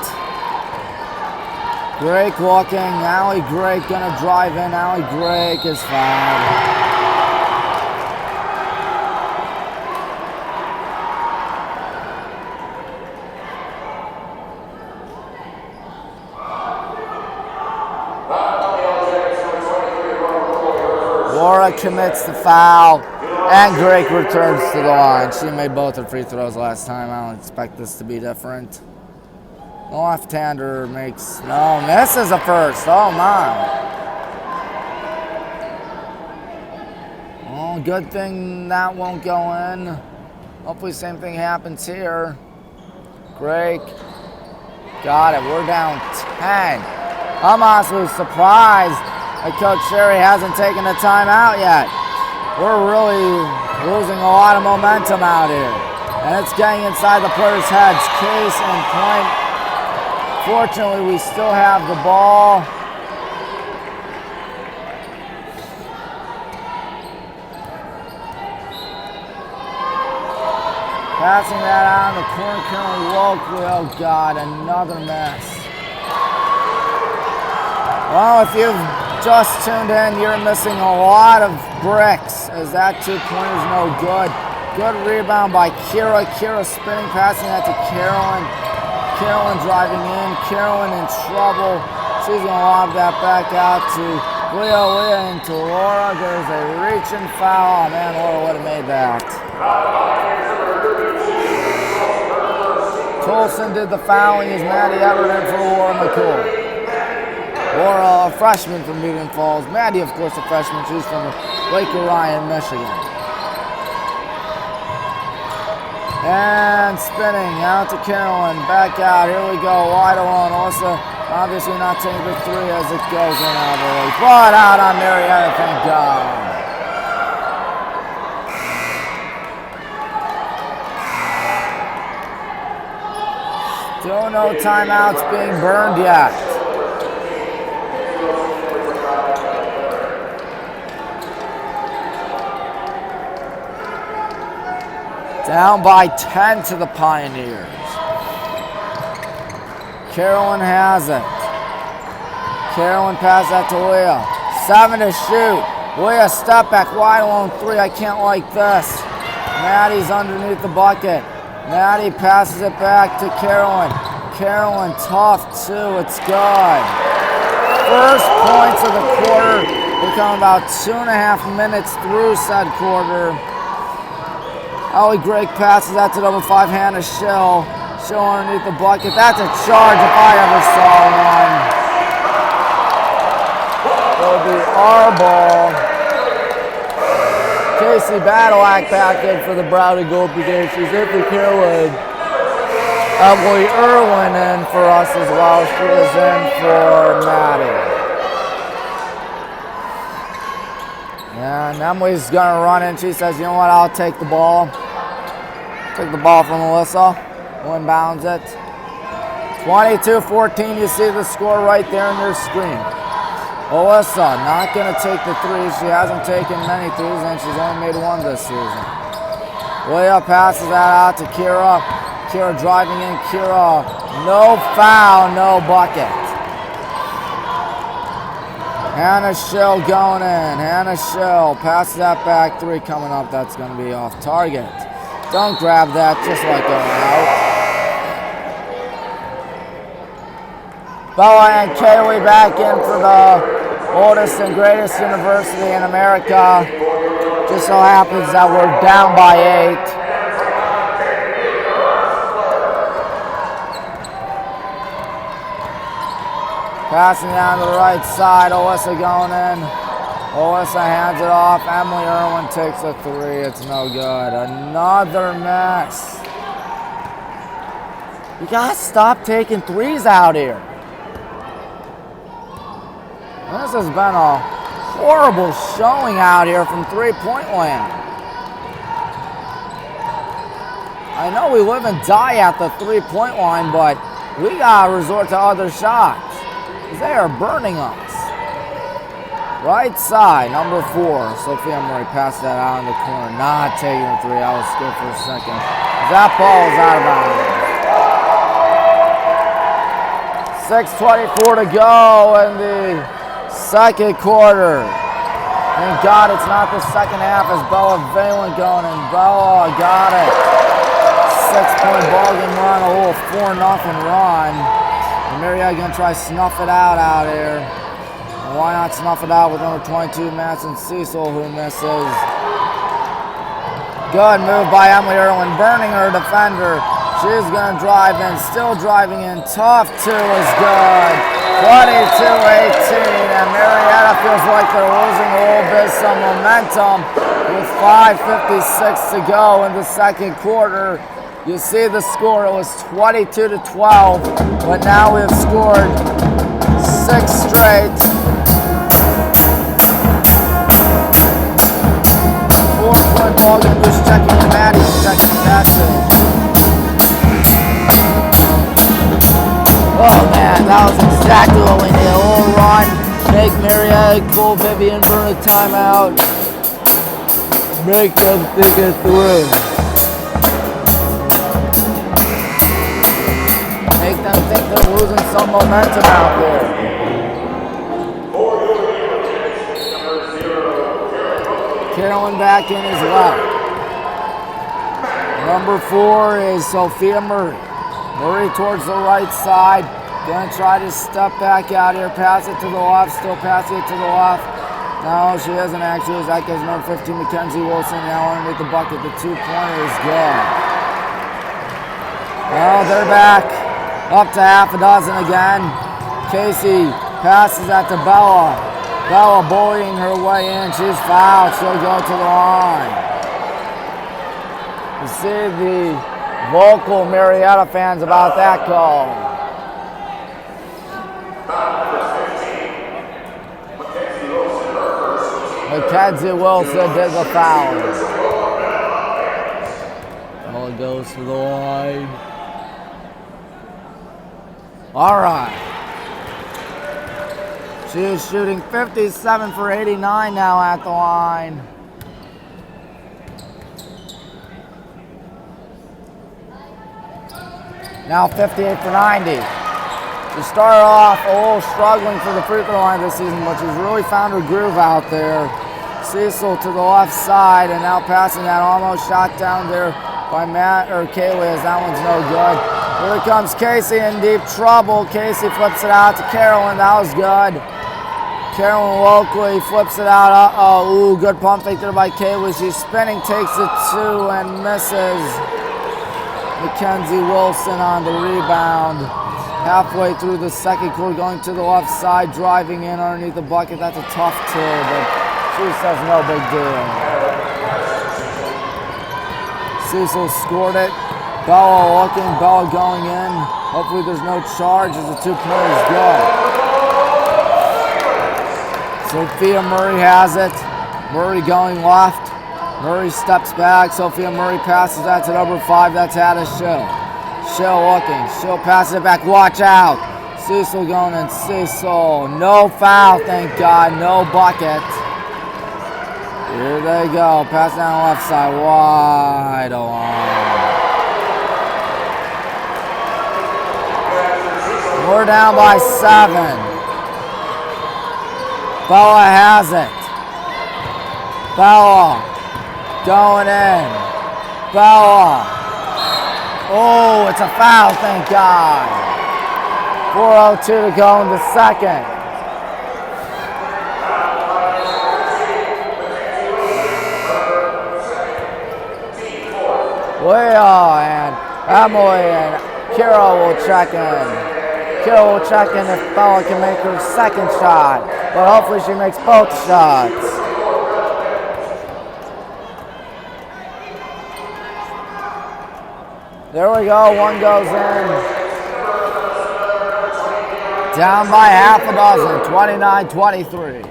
Grake walking. Allie Grake gonna drive in. Allie Grake is fouled. Laura commits the foul, and Grake returns to the line. She made both her free throws last time. I don't expect this to be different. The left-hander makes, no, misses a first. Oh, my. Oh, good thing that won't go in. Hopefully same thing happens here. Grake got it. We're down 10. I'm honestly surprised that Coach Sherry hasn't taken the time out yet. We're really losing a lot of momentum out here. And it's getting inside the players' heads. Case in point. Fortunately, we still have the ball. Passing that out in the corner, currently locally. Oh God, another mess. Well, if you've just tuned in, you're missing a lot of bricks, as that 2-pointer's no good. Good rebound by Kira. Kira spinning, passing that to Carolyn. Carolyn driving in. Carolyn in trouble. She's going to lob that back out to Leah into Laura. There's a reaching foul. Oh, man, Laura would have made that. Tolson did the fouling as Maddie Everett for Laura McCool. Laura, a freshman from Newton Falls. Maddie, of course, a freshman. She's from Lake Orion, Michigan. And spinning out to Carolyn. Back out. Here we go. Wide alone. Also, obviously not taking the three as it goes in heavily. But out on Marietta, thank God. Still no timeouts being burned yet. Down by 10 to the Pioneers. Carolyn has it. Carolyn pass that to Leah. 7 to shoot. Leah step back wide alone 3. I can't like this. Maddie's underneath the bucket. Maddie passes it back to Carolyn. Carolyn tough too. It's good. First points of the quarter. We're coming about 2.5 minutes through said quarter. Ellie Greg passes that to number 5, Hannah Schill. Schill underneath the bucket. That's a charge if I ever saw one. It'll be our ball. Casey Badalak back in for the Browdy Gold Brigade. She's in for Carolyn. Emily Irwin in for us as well. She was in for Maddie. And Emily's gonna run in. She says, you know what, I'll take the ball. Take the ball from Alyssa. Inbounds it. 22-14, you see the score right there on your screen. Alyssa not gonna take the three. She hasn't taken many threes and she's only made one this season. Leah passes that out to Kira. Kira driving in. Kira, no foul, no bucket. Hannah Schill going in. Hannah Schill passes that back 3 coming up. That's going to be off target. Don't grab that just like going out. Bella and Kaylee back in for the oldest and greatest university in America. Just so happens that we're down by 8. Passing down to the right side, Alyssa going in. Alyssa hands it off. Emily Irwin takes a 3. It's no good. Another mess. You gotta stop taking threes out here. This has been a horrible showing out here from three-point land. I know we live and die at the three-point line, but we gotta resort to other shots. They are burning us. Right side, number 4. Sophia Murray passed that out in the corner. Not taking the 3. I was scared for a second. That ball is out of bounds. 6:24 to go in the second quarter. Thank God it's not the second half as Bella Valen going in. Bella got it. 6-point ball game run, a little 4-0 run. And Marietta going to try to snuff it out here. And why not snuff it out with number 22, Madison Cecil, who misses. Good move by Emily Irwin, burning her defender. She's going to drive in, still driving in. Tough 2 is good. 22-18, and Marietta feels like they're losing a little bit some momentum with 5:56 to go in the second quarter. You see the score, it was 22-12, but now we have scored 6 straight. 4-point ball game, who's checking in, Maddie's checking passes. Oh man, that was exactly what we need. A little run, make Marietta pull Vivian for a timeout, make them think it through. losing some momentum out there. Carolyn back in as well. Number 4 is Sophia Murray. Murray towards the right side. Gonna try to step back out here, pass it to the left, still passing it to the left. No, she isn't actually. That gives number 15, Mackenzie Wilson, now underneath the bucket. The 2-pointer is good. Well, they're back up to half a dozen again. Casey passes that to Bella. Bella bullying her way in. She's fouled. She'll go to the line. You see the vocal Marietta fans about that call. Mackenzie Wilson did the foul. Ball goes to the line. All right. She is shooting 57 for 89 now at the line. Now 58 for 90. She started off a little struggling for the free throw line this season, but she's really found her groove out there. Cecil to the left side, and now passing that almost shot down there by Matt or Kaylee, as that one's no good. Here comes Casey in deep trouble. Casey flips it out to Carolyn. That was good. Carolyn locally flips it out. Uh-oh. Ooh, good pump fake there by Kaylee. She's spinning, takes it 2 and misses. Mackenzie Wilson on the rebound. Halfway through the second quarter, going to the left side, driving in underneath the bucket. That's a tough two, but she says no big deal. Cecil scored it. Bella looking, Bella going in. Hopefully there's no charge as the 2-pointer is good. Sophia Murray has it. Murray going left. Murray steps back. Sophia Murray passes that to number 5. That's Hannah Schill. Schill looking. Schill passes it back. Watch out. Cecil going in. Cecil. No foul, thank God. No bucket. Here they go. Pass down the left side. Wide along. We're down by 7. Bella has it. Bella going in. Bella. Oh, it's a foul, thank God. 4:02 to go in the second. Leo and Emily and Kira will check in. Kira will check in if Bella can make her second shot, but hopefully she makes both shots. There we go, one goes in. Down by half a dozen, 29-23.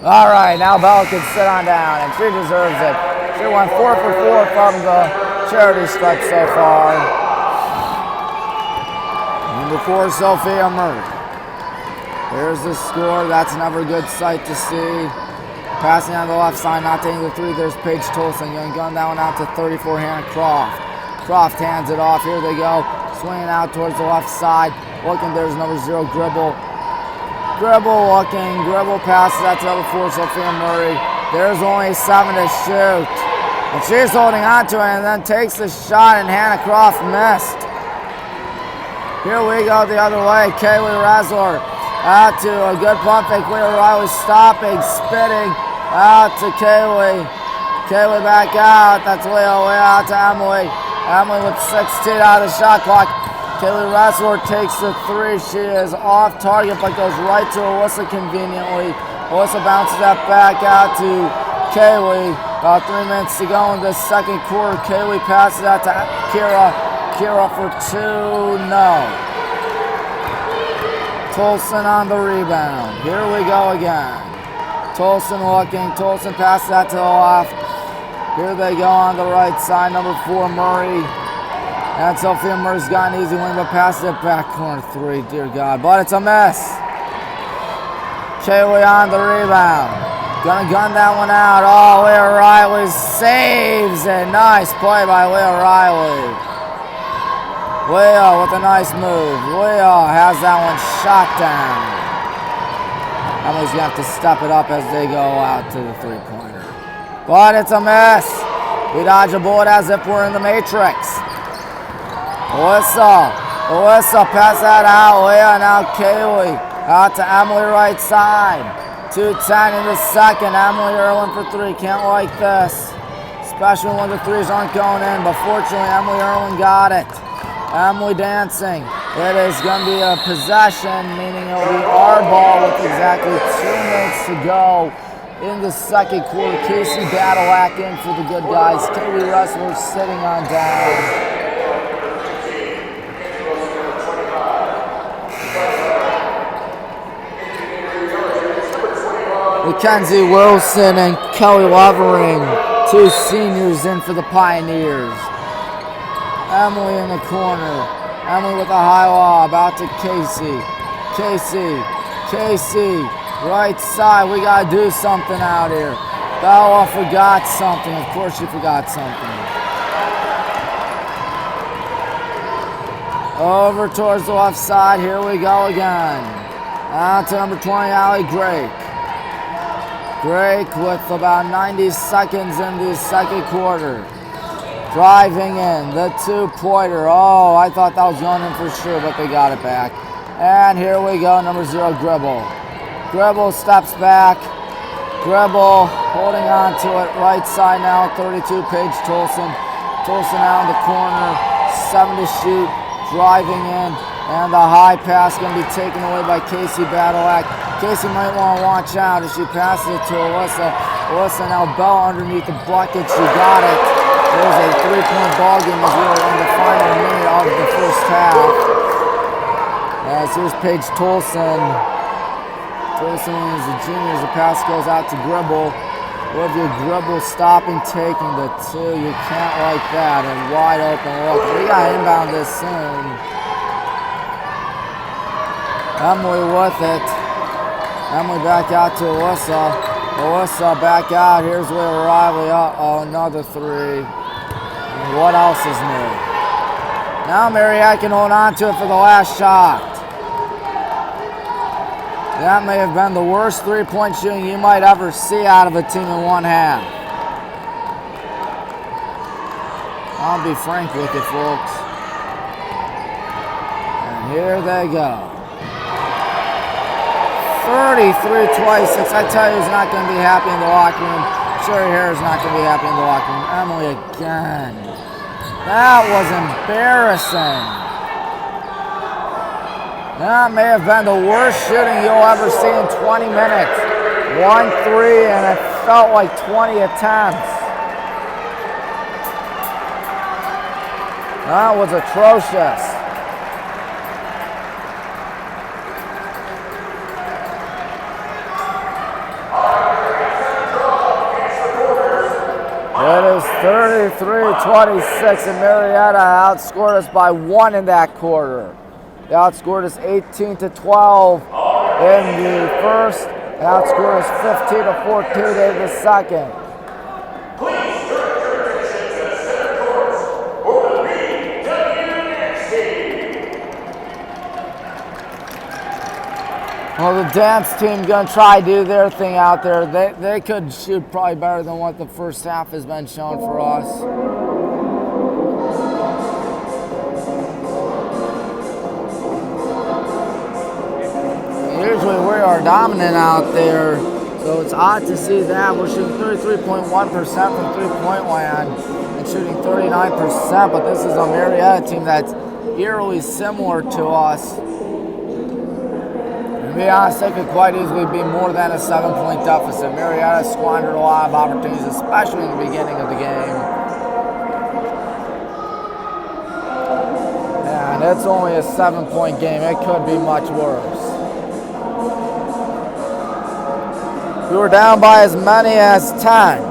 All right, now Bella can sit on down, and she deserves it. She went 4 for 4 from the charity stripe so far. Number 4, Sophia Murray. There's the score. That's never a good sight to see. Passing on the left side, not taking the 3. There's Paige Tolson going that one out to 34, Hannah Croft. Croft hands it off. Here they go. Swinging out towards the left side. Looking, there's number 0, Gribble. Gribble looking. Gribble passes that to number 4, Sophia Murray. There's only 7 to shoot. And she's holding on to it and then takes the shot, and Hannah Croft missed. Here we go the other way. Kaylee Razzler out to a good pump fake. Leah Riley stopping, spitting. Out to Kaylee. Kaylee back out. That's Leah. Leah out to Emily. Emily with 16 out of the shot clock. Kaylee Razzler takes the 3. She is off target, but goes right to Alyssa conveniently. Alyssa bounces that back out to Kaylee. About 3 minutes to go in the second quarter. Kaylee passes out to Kira. Kira for 2. No. Tolson on the rebound. Here we go again. Tolson looking. Tolson passes that to the left. Here they go on the right side. Number 4, Murray. And Sophia Murray's got an easy win, but passes it back corner 3. Dear God. But it's a miss. Kaylee on the rebound. Gonna gun that one out. Oh, Will Riley saves it. Nice play by Will Riley. Will with a nice move. Will has that one shot down. Emily's gonna have to step it up as they go out to the three-pointer. But it's a miss. We dodge a bullet as if we're in the Matrix. Alyssa, pass that out. Leah, now Kaylee. Out to Emily right side. 2:10 in the second. Emily Irwin for three. Can't like this. Especially when the threes aren't going in. But fortunately, Emily Irwin got it. Emily dancing. It is going to be a possession, meaning it will be our ball with exactly 2 minutes to go in the second quarter. Casey Badalack in for the good guys. Katie Ressler sitting on down. Mackenzie Wilson and Kelly Levering, 2 seniors in for the Pioneers. Emily in the corner. Emily with a high lob out to Casey. Casey, right side. We got to do something out here. Bella forgot something. Of course she forgot something. Over towards the left side. Here we go again. Out to number 20, Allie Drake. Drake with about 90 seconds in the second quarter. Driving in, the 2-pointer. Oh, I thought that was going in for sure, but they got it back. And here we go, number 0, Gribble. Gribble steps back. Gribble holding on to it. Right side now, 32, Paige Tolson. Tolson out in the corner, 7 to shoot. Driving in, and the high pass going to be taken away by Casey Badalack. Casey might want to watch out as she passes it to Alyssa. Alyssa now Bell underneath the bucket. She got it. There's a 3-point ball game as we are in the final minute of the first half. As here's Paige Tolson. Tolson is a junior as the pass goes out to Gribble. Olivia Gribble stopping, taking the 2. You can't like that. And wide open look. We got to inbound this soon. Emily with it. Emily back out to Alyssa. Alyssa back out. Here's Will Riley. Uh-oh, another 3. And what else is new? Now Marietta can hold on to it for the last shot. That may have been the worst 3-point shooting you might ever see out of a team in one half. I'll be frank with you, folks. And here they go. 33-26. I tell you, he's not going to be happy in the locker room. Sherry Hare's not going to be happy in the locker room. Emily again. That was embarrassing. That may have been the worst shooting you'll ever see in 20 minutes. 1 3, and it felt like 20 attempts. That was atrocious. It is 33-26, and Marietta outscored us by 1 in that quarter. They outscored us 18-12 in the first. They outscored us 15-14 in the second. Please turn your attention to the center court for the BWNX game. Well, the dance team gonna try to do their thing out there. They could shoot probably better than what the first half has been shown for us. Usually we are dominant out there, so it's odd to see that. We're shooting 33.1% from three-point land and shooting 39%, but this is a Marietta team that's eerily similar to us. To be honest, they could quite easily be more than a 7-point deficit. Marietta squandered a lot of opportunities, especially in the beginning of the game. And it's only a 7-point game. It could be much worse. We were down by as many as 10.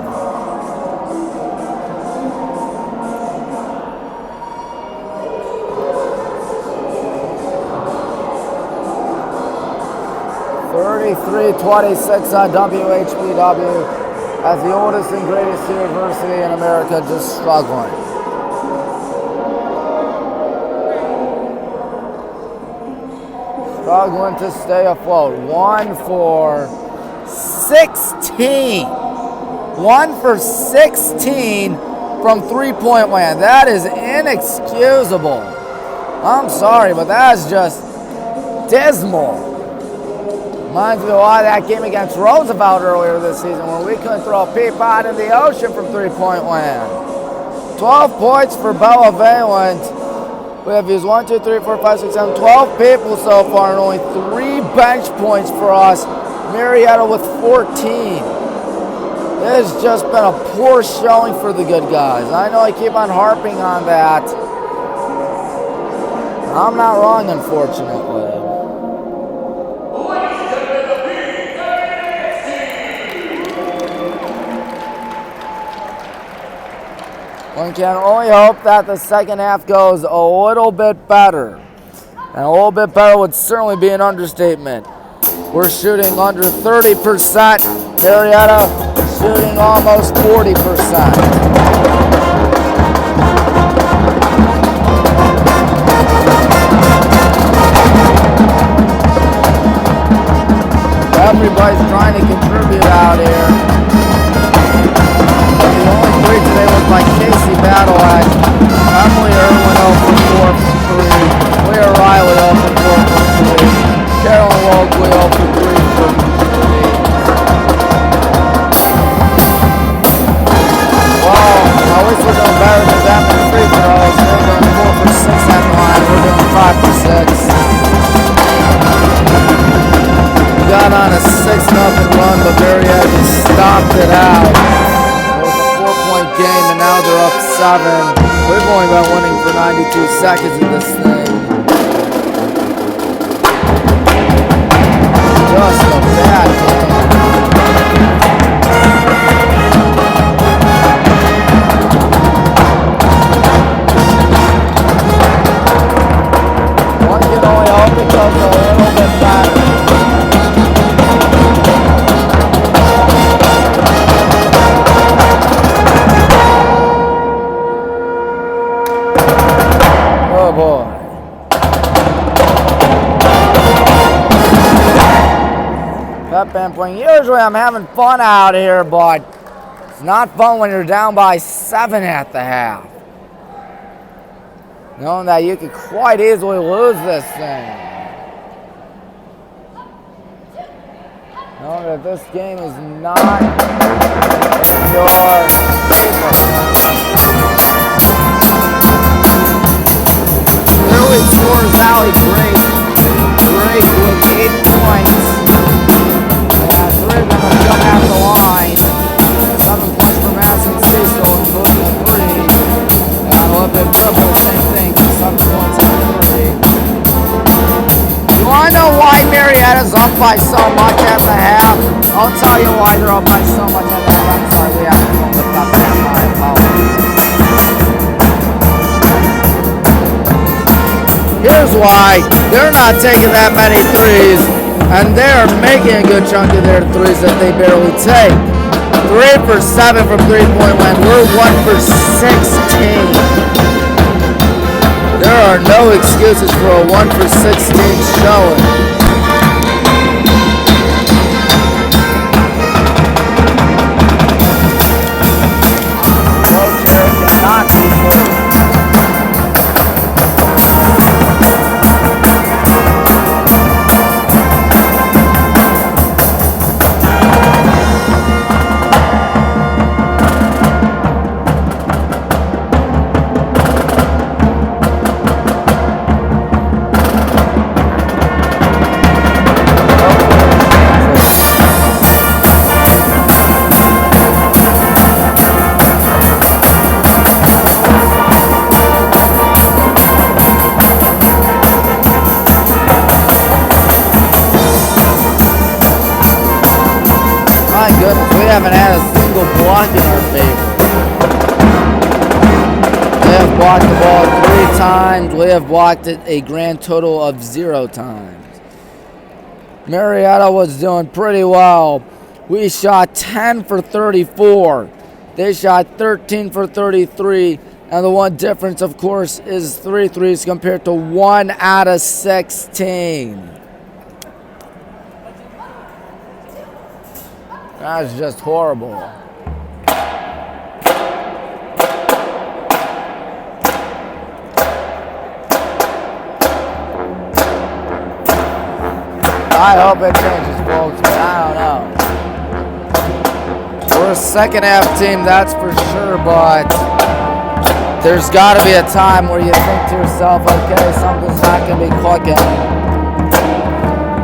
33-26 on WHBW as the oldest and greatest university in America just struggling. Struggling to stay afloat. 1 for 16. 1 for 16 from three-point land. That is inexcusable. I'm sorry, but that is just dismal. Reminds me of that game against Roosevelt earlier this season when we couldn't throw a pea pod in the ocean from three-point land. 12 points for Bella Valent. We have used 1, 2, 3, 4, 5, 6, 7, 12 people so far, and only 3 bench points for us. Marietta with 14. This has just been a poor showing for the good guys. I know I keep on harping on that. I'm not wrong, unfortunately. One can only hope that the second half goes a little bit better. And a little bit better would certainly be an understatement. We're shooting under 30%. Marietta shooting almost 40%. Everybody's trying to contribute out here. The only three today was by Casey Battle Axe. Emily Irwin 0 for 4 from 3. Leah Riley 0 for 4 from 3. Carolyn Wogley 0 for 3 from 3. Well, I wish we're doing better than that for free throws. They're doing 4 for 6 at the line. We're doing 5 for 6. We got on a 6-0 run, but Marietta just stopped it out. Game, and now they're up 7. We've only been winning for 92 seconds in this thing. Just a bad game. One can only hope it goes a little bit better. Oh boy. That band playing. Usually I'm having fun out here, but it's not fun when you're down by 7 at the half. Knowing that you could quite easily lose this thing. Knowing that this game is not in your favor. Early scores Valley Great with 8 points. And 3 of them have come out the line. 7 points for Madison Cecil, including 3. And Olympic Triple, same thing, 7 points and 3. You want to know why Marietta's up by so much at the half? I'll tell you why they're up by so much at the half. I'm sorry, we have to lift up that. My apologies. Here's why. They're not taking that many threes, and they're making a good chunk of their threes that they barely take. 3 for 7 from three-point land. We're 1 for 16. There are no excuses for a 1 for 16 showing. Coach here cannot be fooled. We haven't had a single block in our favor. They have blocked the ball 3 times. We have blocked it a grand total of 0 times. Marietta was doing pretty well. We shot 10 for 34. They shot 13 for 33. And the one difference, of course, is 3 threes compared to 1 out of 16. That's just horrible. I hope it changes, folks, but I don't know. We're a second half team, that's for sure, but there's got to be a time where you think to yourself, okay, something's not going to be clicking.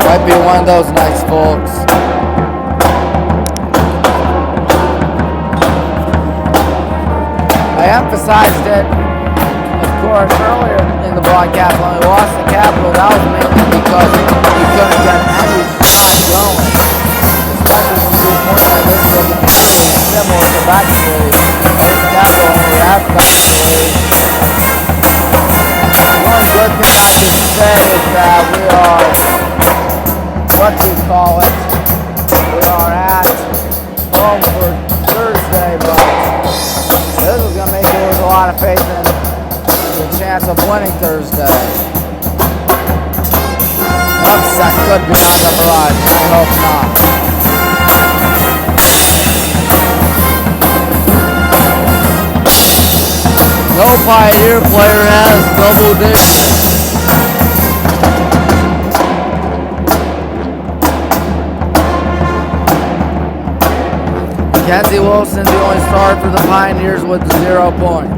Might be one of those nights, folks. I emphasized it, of course, earlier in the broadcast when we lost the Capitol. That was mainly because we couldn't get any shot going. Especially when we point like this was the Capitol was similar to that series. This Capitol only had that series. One good thing I can say is that we are, what do you call it? We are at home for Thursday, but this is going to make it with a lot of faith in the chance of winning Thursday. Upset could be on the horizon. I hope not. No Pioneer player has double digits. Mackenzie Wilson, the only starter for the Pioneers with 0 points.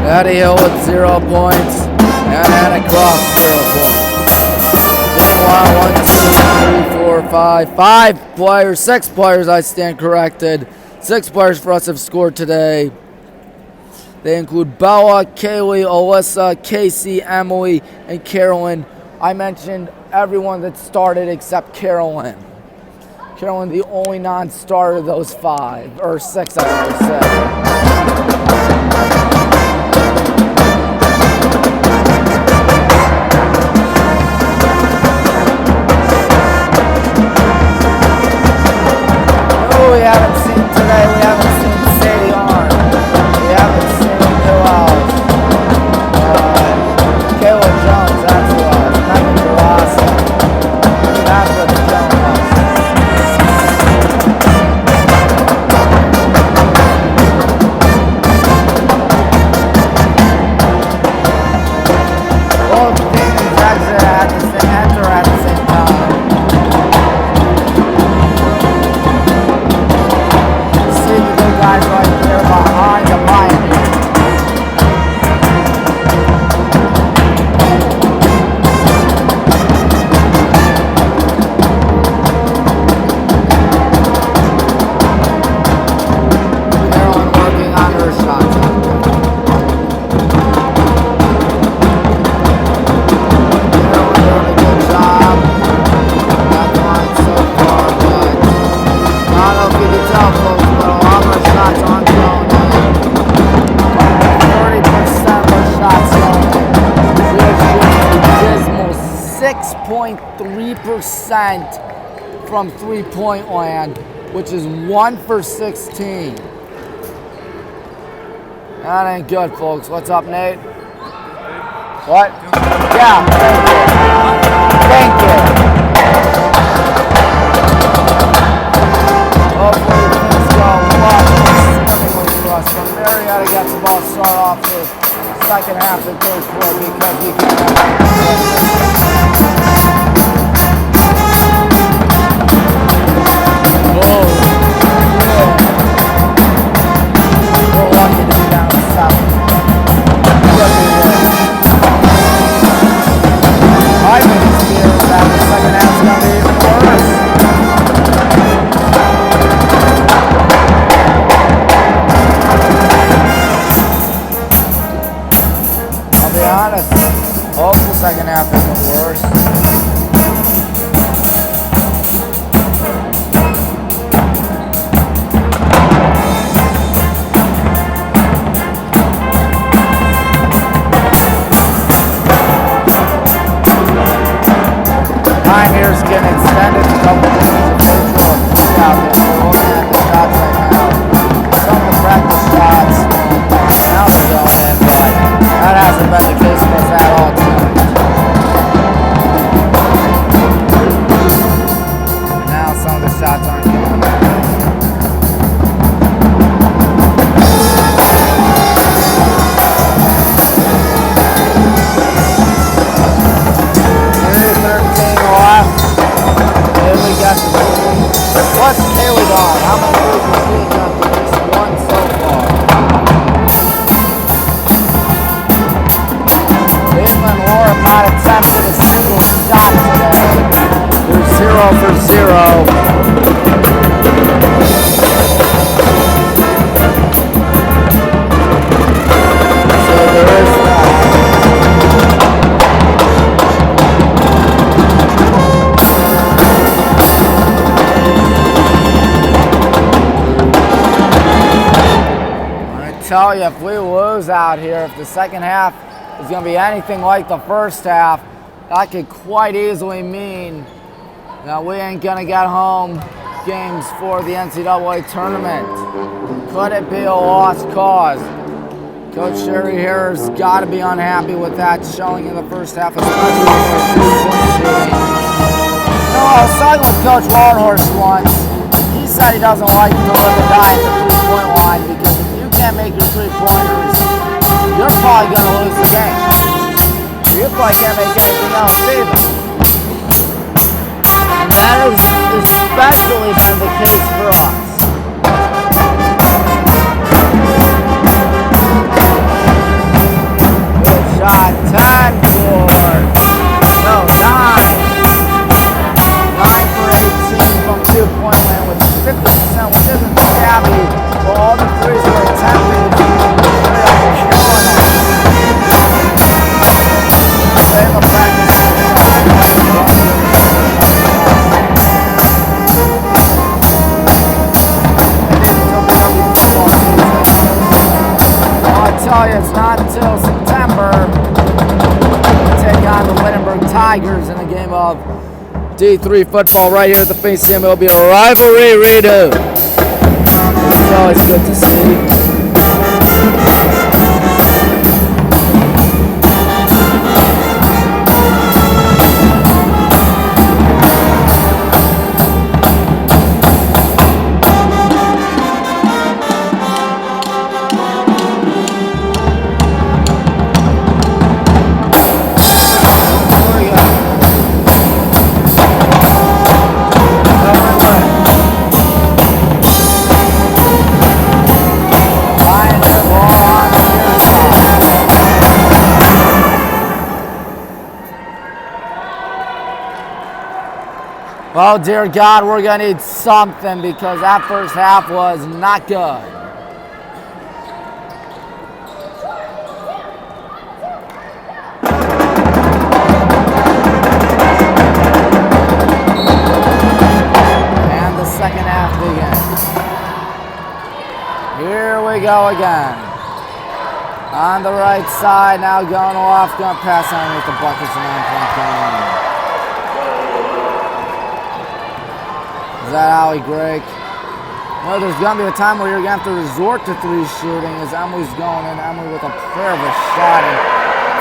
Eddie Hill with 0 points. And Anna Croft, 0 points. Game 1, 2, 3, 4, 5. 5 players, 6 players, I stand corrected. 6 players for us have scored today. They include Bella, Kaylee, Alyssa, Casey, Emily, and Carolyn. I mentioned everyone that started except Carolyn. Carolyn, the only non-starter of those 5, or 6, I should say. Who we haven't seen today? We haven't seen Sadie Arn. We haven't seen who else? Kayla Jones, that's who else. Megan Wallace. That's what the Jones was. Both teams exit enter at the same time. See the big guys right there behind the Pioneers. Carolyn working on her shots out there. Carolyn doing a good job. That line so far, but I don't know if you can tell, folks, but a lot of our shots aren't going in. 30% of our shots going in. We're shooting a dismal 6.3% from three-point land, which is 1 for 16. That ain't good, folks. What's up, Nate? What? Yeah, thank you. Thank you. Hopefully things go well swimmingly for us. So Marietta got the ball start off the second half and third quarter because we can't have Whoa. Yeah. We're lucky to be down south. I've been experienced that. couple of out there. So we're looking at the shots right now. Some of the practice shots now they're going in, but that hasn't been the case for us at all tonight. And now some of the shots aren't going in. What's Haley on? How many moves is he done? Just one so far. Cleveland Laura not attempted a single shot today. They're 0 for 0. So there is that. Tell you, if we lose out here, if the second half is going to be anything like the first half, that could quite easily mean that we ain't going to get home games for the NCAA tournament. Could it be a lost cause? Coach Sherry Harris got to be unhappy with that showing in the first half, especially with their three-point shooting. You know, I was talking with Coach Wallenhorst once. He said he doesn't like to live and die at the three-point line because if you can't make your three-pointers, you're probably going to lose the game. You probably can't make anything else either. And that has especially been the case for us. Good shot, 10 for, no, 9. 9 for 18 from two-point land with 50%, which isn't shabby. Well, all the threes were attempted. Same practice. I'll tell you, it's not until September we take on the Wittenberg Tigers in a game of D3 football right here at the Facein. It'll be a rivalry redo. It's always good to see. Oh, dear God, we're going to need something because that first half was not good. And the second half begins. Here we go again. On the right side, now going off, going to pass on with the buckets and 9-point game. Is that Allie Greg? No, there's going to be a time where you're going to have to resort to three shooting as Emily's going in. Emily with a prayer of a shot. And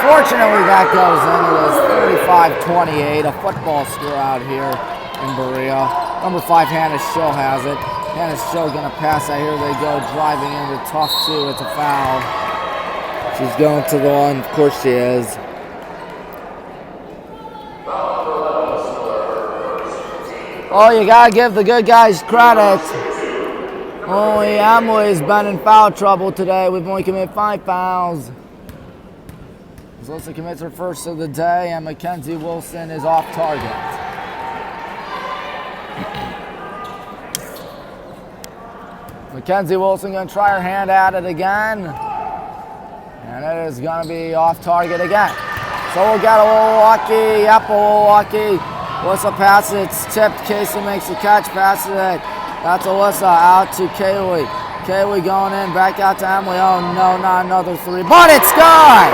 fortunately, that goes in. It was 35-28, a football score out here in Berea. Number 5, Hannah Schill has it. Hannah Schill going to pass out. Here they go, driving in with tough two. It's a foul. She's going to the line. Of course she is. Oh, you gotta give the good guys credit. Only Emily's been in foul trouble today. We've only committed 5 fouls. Melissa commits her first of the day, and Mackenzie Wilson is off target. Mackenzie Wilson gonna try her hand at it again. And it is gonna be off target again. So we'll get a little lucky. Yep, a little lucky. Alyssa passes it, it's tipped. Casey makes the catch, passes it. That's Alyssa out to Kaylee. Kaylee going in, back out to Emily. Oh no, not another three, but it's good!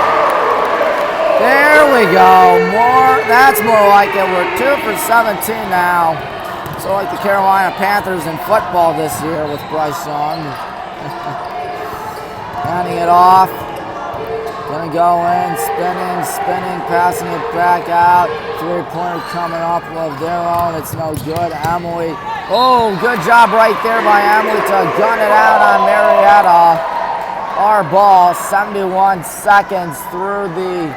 There we go. That's more like it. We're 2 for 17 now. So like the Carolina Panthers in football this year with Bryce Young. Handing it off. Gonna go in, spinning, passing it back out. Three-pointer coming up of their own. It's no good. Emily. Oh, good job right there by Emily to gun it out on Marietta. Our ball, 71 seconds through the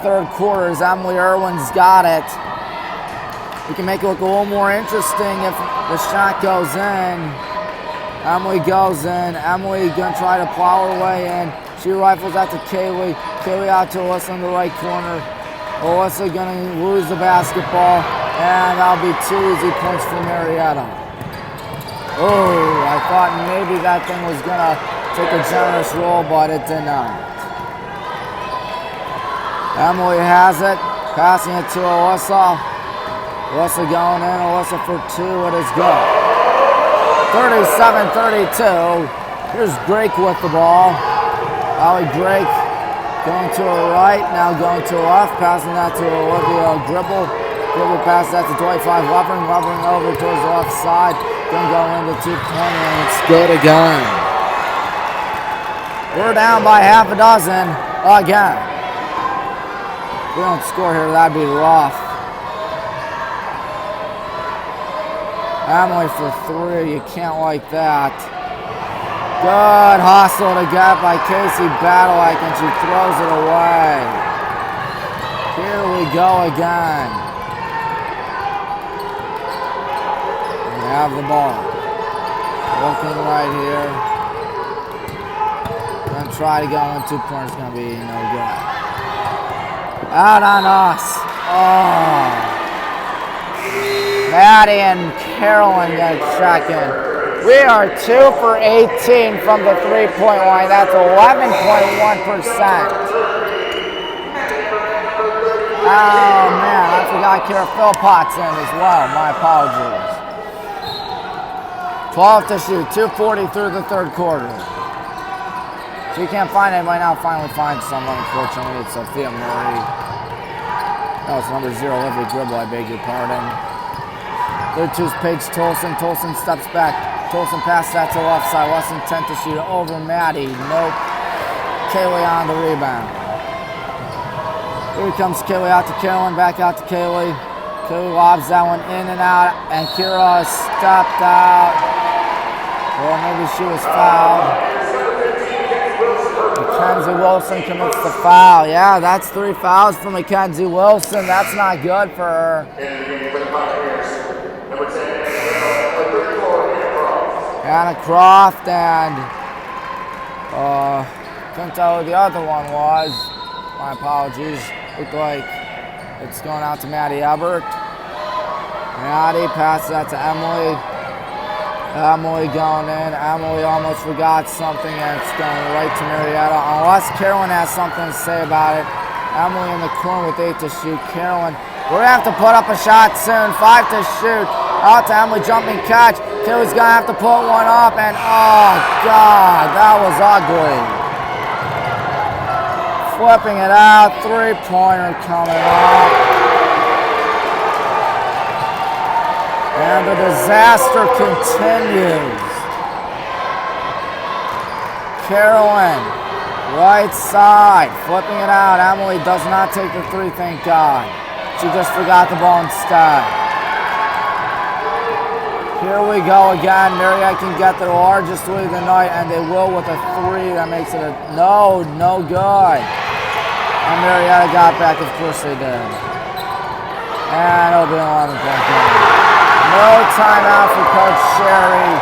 third quarter as Emily Irwin's got it. We can make it look a little more interesting if the shot goes in. Emily goes in. Emily gonna try to plow her way in. She rifles out to Kaylee. Kaylee out to Alyssa in the right corner. Alyssa gonna lose the basketball, and that'll be 2 easy points for Marietta. Oh, I thought maybe that thing was gonna take a generous roll, but it did not. Emily has it, passing it to Alyssa. Alyssa going in, Alyssa for 2, it is good. 37-32. Here's Drake with the ball. Allie Drake going to her right, now going to her left, passing that to Olivia Gribble. Gribble passes that to 25 Lovering. Lovering over towards the left side. Gonna go into 2-pointer, and it's good again. We're down by half a dozen again. If we don't score here, that'd be rough. Emily for 3, you can't like that. Good hustle to get by Casey Badalike, and she throws it away. Here we go again. We have the ball. Looking right here. Gonna try to go in 2-pointers, gonna be no good. Out on us. Oh. Maddie and Carolyn get check in. We are 2 for 18 from the 3-point line. That's 11.1%. Oh man, I forgot Kara Philpott's in as well. My apologies. 12 to shoot, 2:40 through the third quarter. She can't find anybody now. Finally finds someone. Unfortunately, it's Sophia Murray. No, it's number 0, Olivia Gribble. I beg your pardon. Third 2's Paige Tolson. Tolson steps back. Tolson passes that to the left side. Less than 10 to shoot over Maddie. Nope. Kaylee on the rebound. Here comes Kaylee out to Carolyn. Back out to Kaylee. Kaylee lobs that one in and out. And Kira stepped out. Or maybe she was fouled. Mackenzie Wilson commits the foul. Yeah, that's 3 fouls for Mackenzie Wilson. That's not good for her. Anna Croft and couldn't tell who the other one was. My apologies. Looked like it's going out to Maddie Ebert. Maddie passes that to Emily. Emily going in. Emily almost forgot something, and it's going right to Marietta. Unless Carolyn has something to say about it. Emily in the corner with 8 to shoot. Carolyn, we're going to have to put up a shot soon. 5 to shoot. Out to Emily, jumping catch. Kaylee's going to have to put one up, and oh, God, that was ugly. Flipping it out. 3-pointer coming up. And the disaster continues. Carolyn, right side, flipping it out. Emily does not take the 3, thank God. She just forgot the ball instead. Here we go again. Marietta can get their largest lead of the night, and they will with a 3. That makes it a no good. And Marietta got back, of course they did. And it'll be an 11-point game. No timeout for Coach Sherry.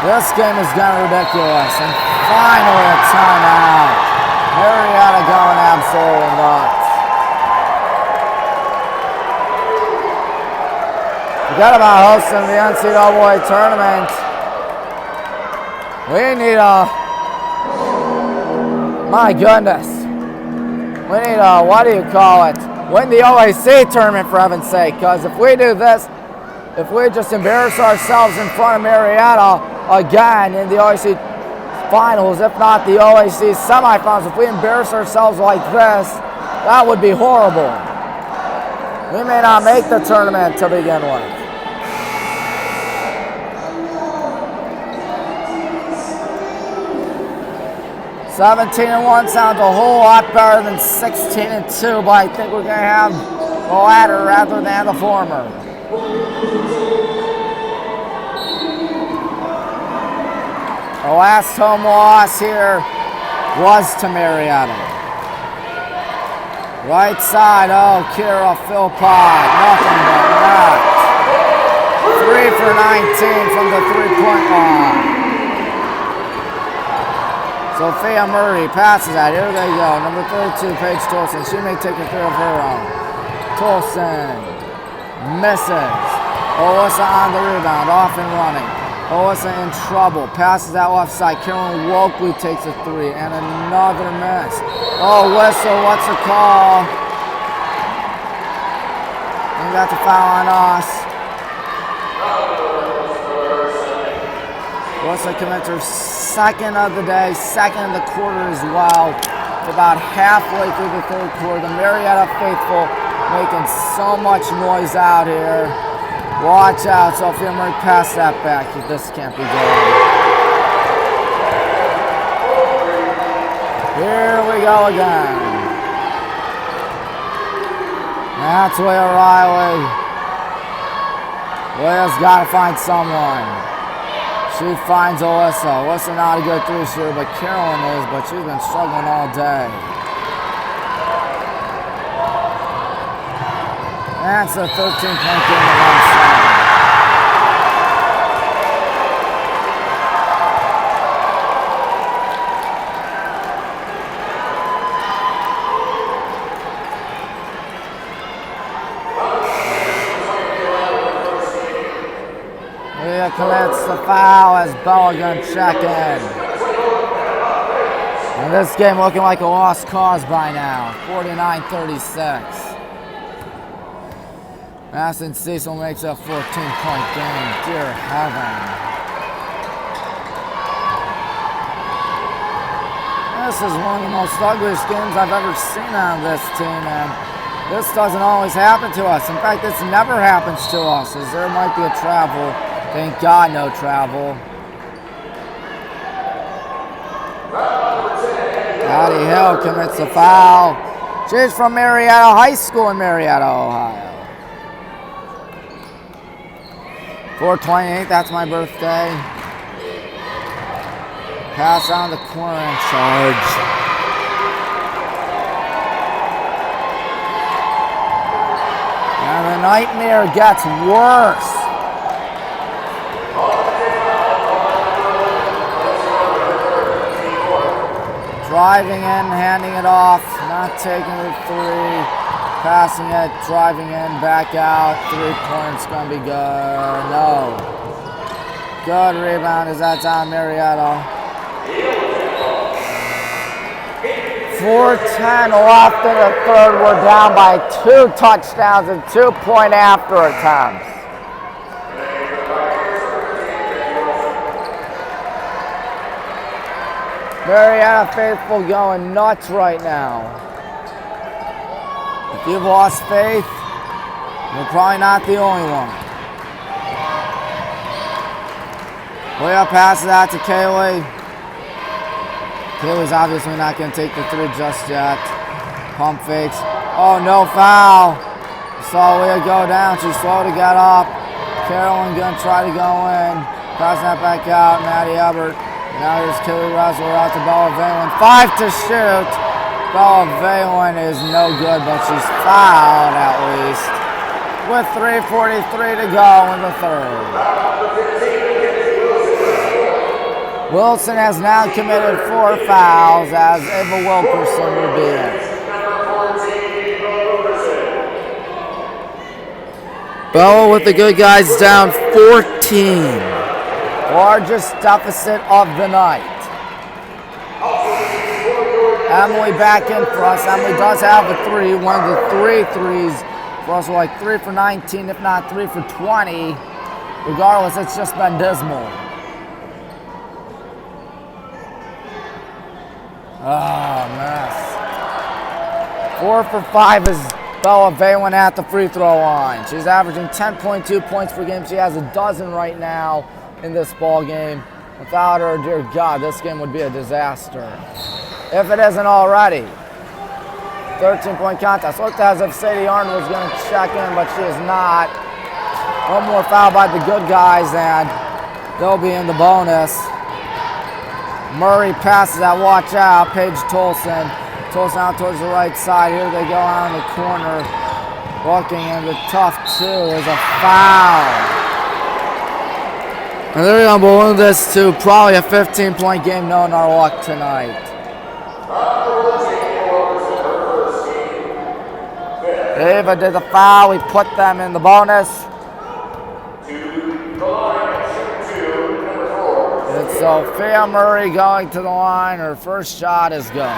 This game has gotten ridiculous. And finally a timeout. Marietta going absolutely nuts. Forget about hosting the NCAA tournament. We need my goodness. We need what do you call it? Win the OAC tournament, for heaven's sake. Because if we do this, if we just embarrass ourselves in front of Marietta again in the OAC finals, if not the OAC semifinals, if we embarrass ourselves like this, that would be horrible. He may not make the tournament to begin with. 17-1 sounds a whole lot better than 16-2, but I think we're going to have the latter rather than the former. The last home loss here was to Marietta. Right side, oh, Kira Philpott, nothing but net. 3 for 19 from the three-point line. Sophia Murray passes that. Here they go. Number 32, Paige Tolson. She may take a three of her own. Tolson misses. Alyssa on the rebound, off and running. Alyssa in trouble. Passes that left side. Carolyn Wokley takes a three and another miss. Oh, whistle. What's the call? And that's a foul on us. Alyssa commits her second of the day, second of the quarter as well. About halfway through the third quarter, the Marietta faithful making so much noise out here. Watch out, Sophia Murray, pass that back. This can't be good. Here we go again. That's Leah Riley. Leah's got to find someone. She finds Alyssa. Alyssa not a good three shooter, but Carolyn is, but she's been struggling all day. That's a 13-point game to one side. Commits the foul as Bella going to check in. And this game looking like a lost cause by now. 49-36. Madison Cecil makes a 14-point game. Dear heaven. This is one of the most ugliest games I've ever seen on this team, and this doesn't always happen to us. In fact, this never happens to us, as there might be a travel. Thank God, no travel. Addie Hill commits a foul. She's from Marietta High School in Marietta, Ohio. 4/28, that's my birthday. Pass on the corner and charge. And the nightmare gets worse. Driving in, handing it off, not taking the three, passing it, driving in, back out, 3 points, gonna be good. No. Good rebound as that's on Marietta. 4:10 left in the third. We're down by 2 touchdowns and 2-point after attempts. Marietta faithful going nuts right now. If you've lost faith, you're probably not the only one. Leah passes that to Kaylee. Kaylee's obviously not going to take the three just yet. Pump fakes. Oh, no foul. Saw Leah go down. She's slow to get up. Carolyn going to try to go in. Passing that back out. Maddie Hubbard. Now here's Kelly Roswell out to Bella Valen. 5 to shoot. Bella Valen is no good, but she's fouled at least. With 3:43 to go in the third. Wilson has now committed 4 fouls as Ava Wilkerson will be in. Bella with the good guys down 14. Largest deficit of the night. Emily back in for us. Emily does have a three, one of the 3 threes. For us, like 3 for 19, if not 3 for 20. Regardless, it's just been dismal. Oh, mess. 4 for 5 is Baldwin at the free throw line. She's averaging 10.2 points per game. She has a dozen right now in this ball game. Without her, dear God, this game would be a disaster. If it isn't already. 13-point contest. Looked as if Sadie Arn was going to check in, but she is not. One more foul by the good guys, and they'll be in the bonus. Murray passes that, watch out. Paige Tolson. Tolson out towards the right side. Here they go out in the corner. Looking, and the tough two is a foul. And they're going to balloon this to probably a 15-point game, knowing our luck tonight. Ava did the foul. We put them in the bonus. It's Sophia Murray going to the line. Her first shot is good.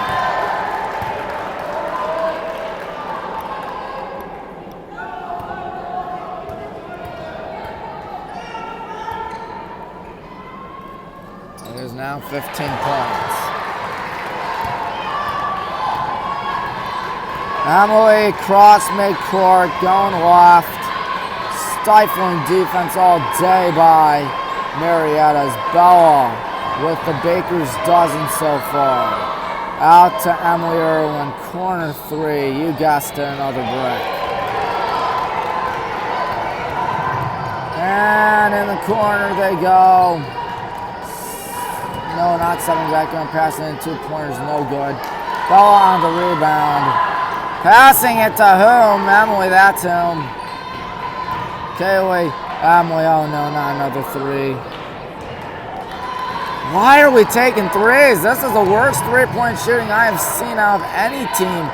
It is now 15 points. Emily cross midcourt, going left. Stifling defense all day by Marietta's Bella with the Baker's dozen so far. Out to Emily Irwin, corner three. You guessed it, another break. And in the corner they go. No, not seven back on, passing in 2 pointers, no good. Bella on the rebound. Passing it to whom? Emily, that's whom. Kaylee, Emily, oh no, not another three. Why are we taking threes? This is the worst three-point shooting I have seen out of any team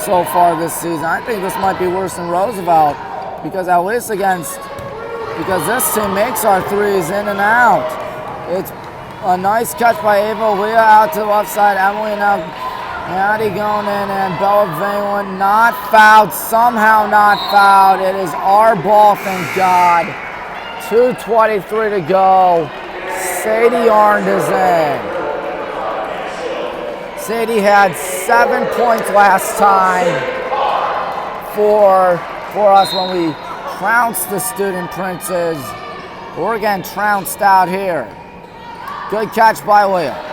so far this season. I think this might be worse than Roosevelt because at least because this team makes our threes in and out. It's a nice catch by Ava. Leah out to the left side. Emily now Maddie going in, and Bella Valen not fouled, somehow not fouled. It is our ball, thank God. 2:23 to go. Sadie Arndt is in. Sadie had 7 points last time for us when we trounced the Student Princes. We're getting trounced out here. Good catch by Leah.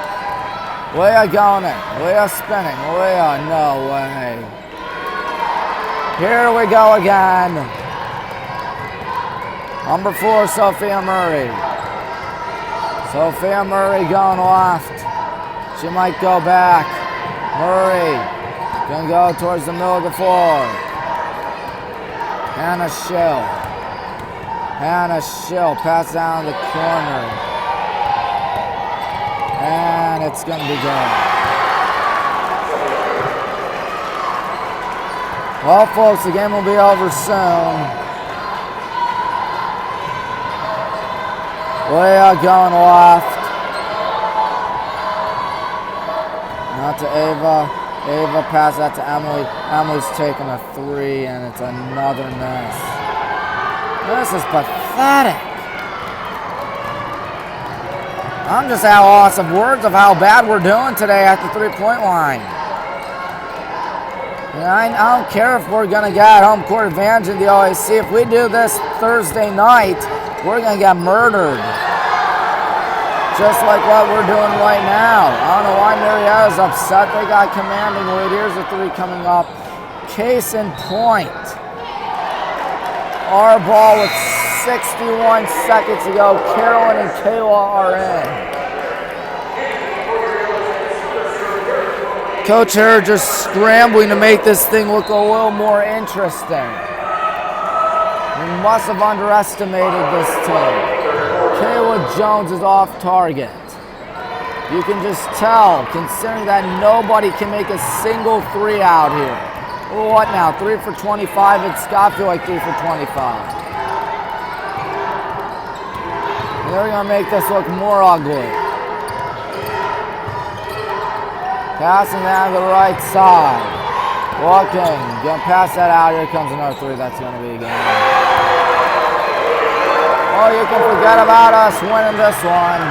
Leah going in. Leah spinning. Leah, no way. Here we go again. Number 4, Sophia Murray. Sophia Murray going left. She might go back. Murray gonna go towards the middle of the floor. Hannah Schill. Hannah Schill pass down the corner. And it's going to be good. Well, folks, the game will be over soon. Leah going left. Not to Ava. Ava pass that to Emily. Emily's taking a three, and it's another miss. This is pathetic. I'm just at a loss of words of how bad we're doing today at the three-point line. And I don't care if we're going to get home court advantage in the OAC. If we do this Thursday night, we're going to get murdered. Just like what we're doing right now. I don't know why Marietta's upset. They got commanding lead. Here's the three coming up. Case in point. Our ball with 61 seconds to go. Carolyn and Kayla are in. Coach Herr just scrambling to make this thing look a little more interesting. We must have underestimated this team. Kayla Jones is off target. You can just tell, considering that nobody can make a single three out here. Well, what now? 3 for 25? It's got to feel like 3 for 25. They're going to make this look more ugly. Passing down the right side. Walking. Going to pass that out. Here comes another three. That's going to be a game. Oh, you can forget about us winning this one.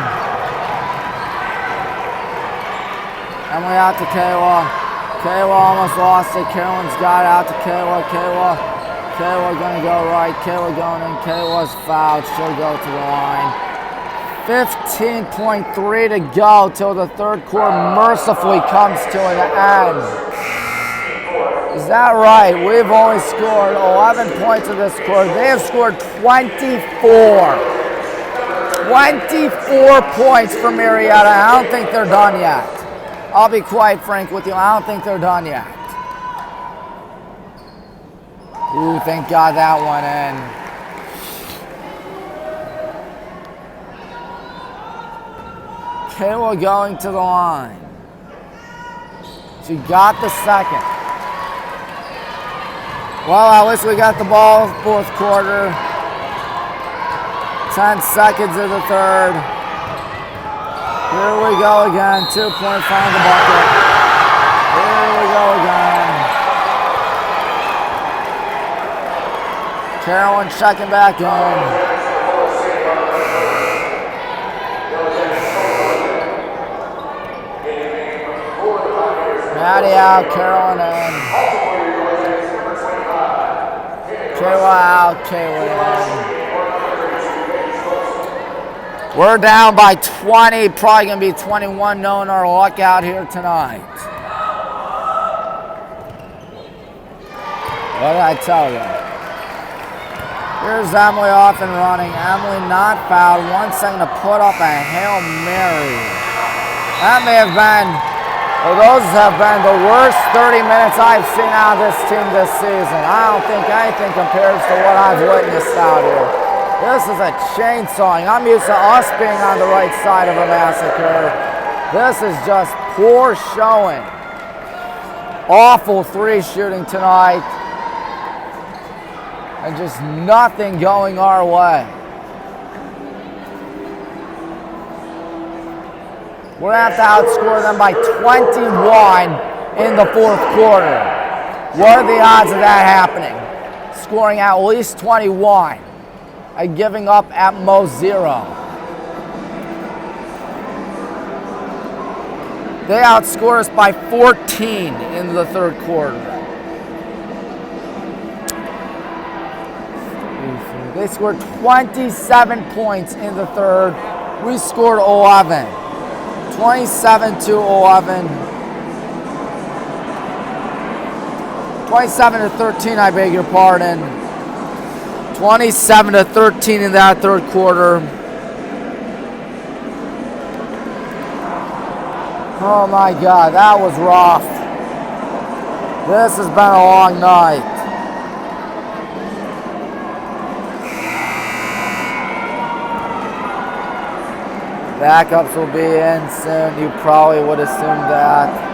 Emily out to Kayla. Kayla almost lost it. Carolyn's got it out to Kayla. Kayla gonna go right. Kayla going in. Kayla's fouled. She'll go to the line. 15.3 to go till the third quarter mercifully comes to an end. Is that right? We've only scored 11 points in this quarter. They have scored 24. 24 points for Marietta. I don't think they're done yet. I'll be quite frank with you. I don't think they're done yet. Ooh, thank God that went in. Kayla going to the line. She got the second. Well, at least we got the ball fourth quarter. 10 seconds of the third. Here we go again. 2-point find the bucket. Here we go again. Carolyn checking back in. Maddie out, Carolyn in. Kayla out, Kayla in. We're down by 20, probably going to be 21 knowing our luck out here tonight. What did I tell you? Here's Emily off and running. Emily not fouled. 1 second to put up a Hail Mary. That may have been, well, those have been the worst 30 minutes I've seen out of this team this season. I don't think anything compares to what I've witnessed out here. This is a chainsawing. I'm used to us being on the right side of a massacre. This is just poor showing. Awful three shooting tonight. And just nothing going our way. We're going to have to outscore them by 21 in the fourth quarter. What are the odds of that happening? Scoring at least 21. And giving up at most 0. They outscored us by 14 in the third quarter. They scored 27 points in the third. We scored 11. 27 to 11. 27 to 13, I beg your pardon. 27 to 13 in that third quarter. Oh my God, that was rough. This has been a long night. Backups will be in soon. You probably would assume that.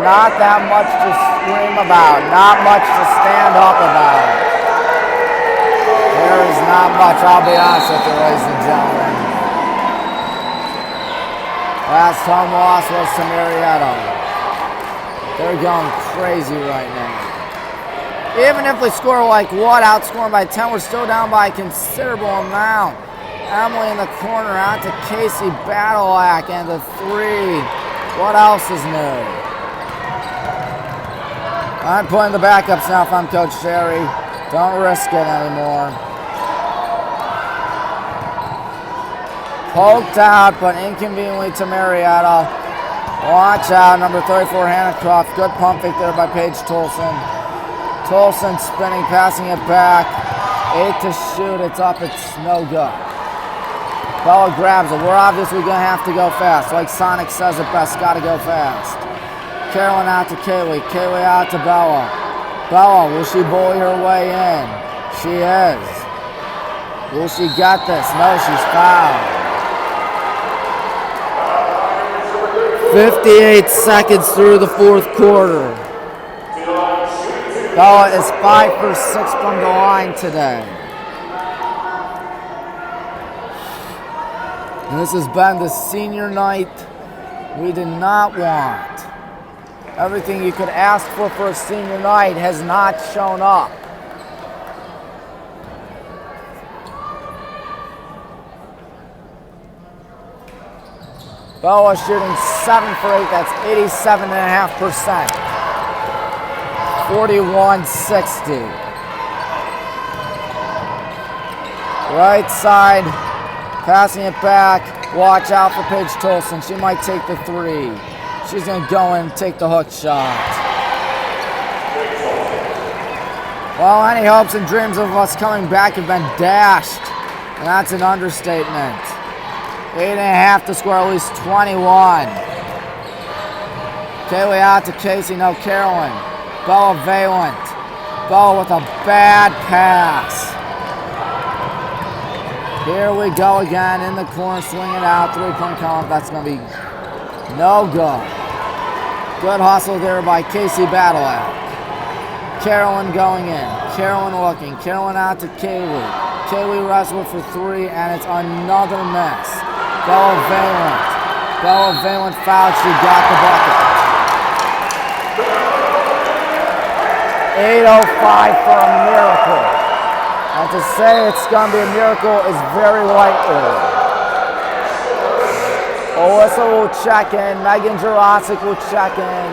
Not that much to scream about, not much to stand up about. There is not much, I'll be honest with you, ladies and gentlemen. Last home loss was to Marietta. They're going crazy right now. Even if we score like what, outscoring by 10, we're still down by a considerable amount. Emily in the corner, out to Casey Badalack, and the three. What else is new? I'm playing the backups now if I'm Coach Sherry. Don't risk it anymore. Poked out, but inconveniently to Marietta. Watch out, number 34, Hannah Croft. Good pump fake there by Paige Tolson. Tolson spinning, passing it back. 8 to shoot, it's up, it's no good. Bella grabs it. We're obviously going to have to go fast. Like Sonic says it best, got to go fast. Carolyn out to Kaylee. Kaylee out to Bella. Bella, will she bully her way in? She is. Will she get this? No, she's fouled. 58 seconds through the fourth quarter. Bella is 5 for 6 from the line today. And this has been the senior night we did not want. Everything you could ask for a senior night has not shown up. Bella shooting 7 for 8. That's 87.5%. 41-60. Right side, passing it back. Watch out for Paige Tolson. She might take the 3. She's going to go in and take the hook shot. Well, any hopes and dreams of us coming back have been dashed. And that's an understatement. 8.5 to score at least 21. Kaylee out to Casey, no Carolyn. Bella Valent. Bella with a bad pass. Here we go again in the corner, swing it out, 3-point count. That's going to be no good. Good hustle there by Casey Badalak. Carolyn going in. Carolyn looking. Carolyn out to Kaylee. Kaylee wrestled for 3, and it's another miss. Bella Valent. Bella Valent fouled. She got the bucket. 8:05 for a miracle. And to say it's going to be a miracle is very likely. Alyssa will check in. Megan Jurasic will check in.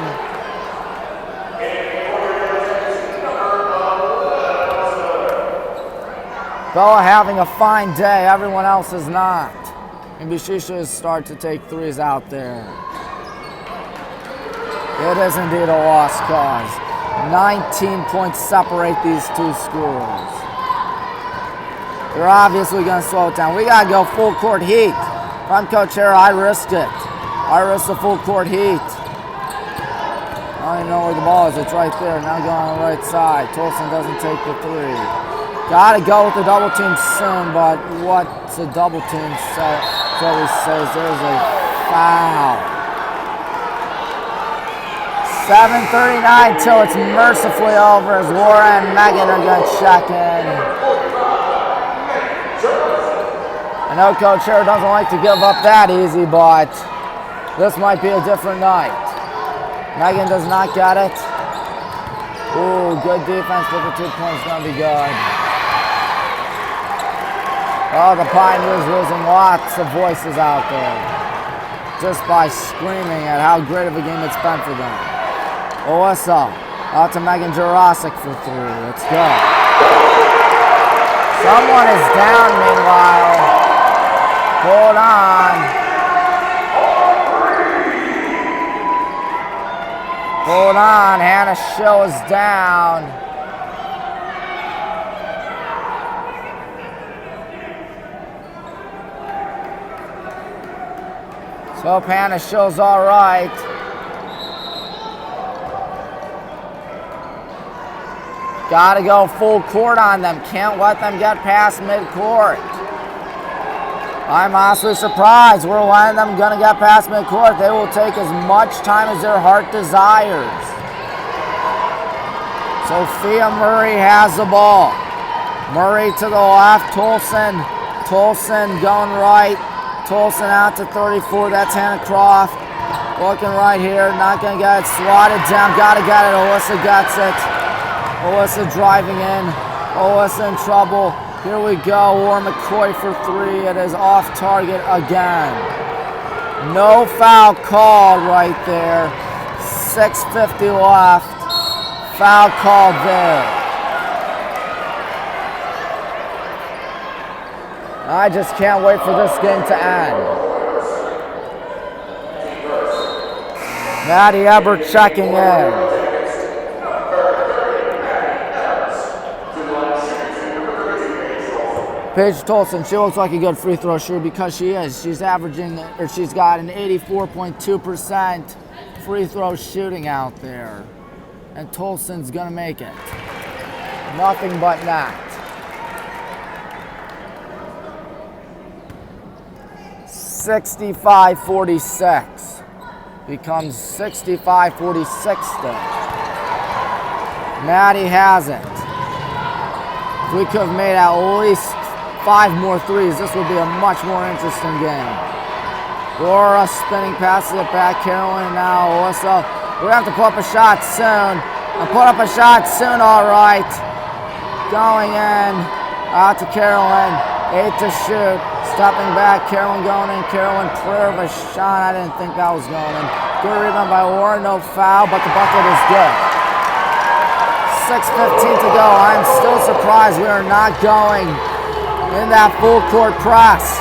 Bella having a fine day. Everyone else is not. Maybe she should start to take 3s out there. It is indeed a lost cause. 19 points separate these two schools. They're obviously going to slow it down. We got to go full court heat. If I'm Coach Hara, I risked it. I risked the full court heat. I don't even know where the ball is. It's right there. Now going on the right side. Tolson doesn't take the 3. Got to go with the double team soon, but what's a double team? Zoe says there's a foul. 7:39 till it's mercifully over as Laura and Megan are going to check in. I know Coach Hara doesn't like to give up that easy, but this might be a different night. Megan does not get it. Ooh, good defense, but the 2 points going to be good. Oh, the Pioneers losing lots of voices out there just by screaming at how great of a game it's been for them. Alyssa out to Megan Jurasic for 3. Let's go. Someone is down meanwhile. Hold on. Hold on. Hannah Schill is down. So hope Hannah Schill's all right. Got to go full court on them. Can't let them get past midcourt. I'm honestly surprised. We're letting them gonna get past midcourt. They will take as much time as their heart desires. Sophia Murray has the ball. Murray to the left. Tolson. Tolson going right. Tolson out to 34. That's Hannah Croft. Looking right here. Not gonna get it. Swatted down. Gotta get it. Alyssa gets it. Alyssa driving in. Alyssa in trouble. Here we go. Laura McCoy for 3. It is off target again. No foul called right there. 6:50 left. Foul called there. I just can't wait for this game to end. Maddie Ebert checking in. Paige Tolson, she looks like a good free throw shooter because she is. She's averaging, or she's got an 84.2% free throw shooting out there. And Tolson's gonna make it. Nothing but that. 65-46. Becomes 65-46 still. Maddie has it. If we could have made at least 5 more threes, this would be a much more interesting game. Laura spinning, passes it back. Carolyn now. Alyssa. We're going to have to put up a shot soon. And put up a shot soon, all right. Going in. Out to Carolyn. 8 to shoot. Stepping back, Carolyn going in. Carolyn, prayer of a shot. I didn't think that was going in. Good rebound by Warren, no foul, but the bucket is good. 6:15 to go. I'm still surprised we are not going in that full court press.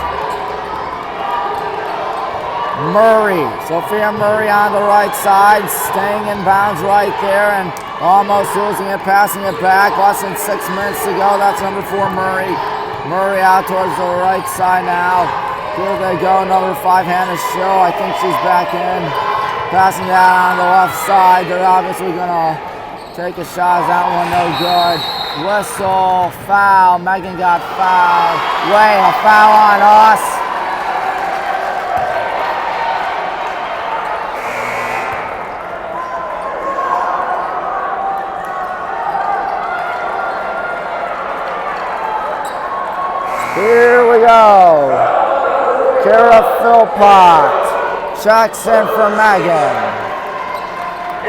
Murray, Sophia Murray on the right side, staying in bounds right there and almost losing it, passing it back. Less than 6 minutes to go. That's number 4, Murray. Murray out towards the right side now. Here they go, another 5-handed show. I think she's back in. Passing that on the left side. They're obviously going to take a shot. That one no good. Whistle, foul. Megan got fouled. Wait, a foul on us. Here we go. Kara Philpott checks in for Megan.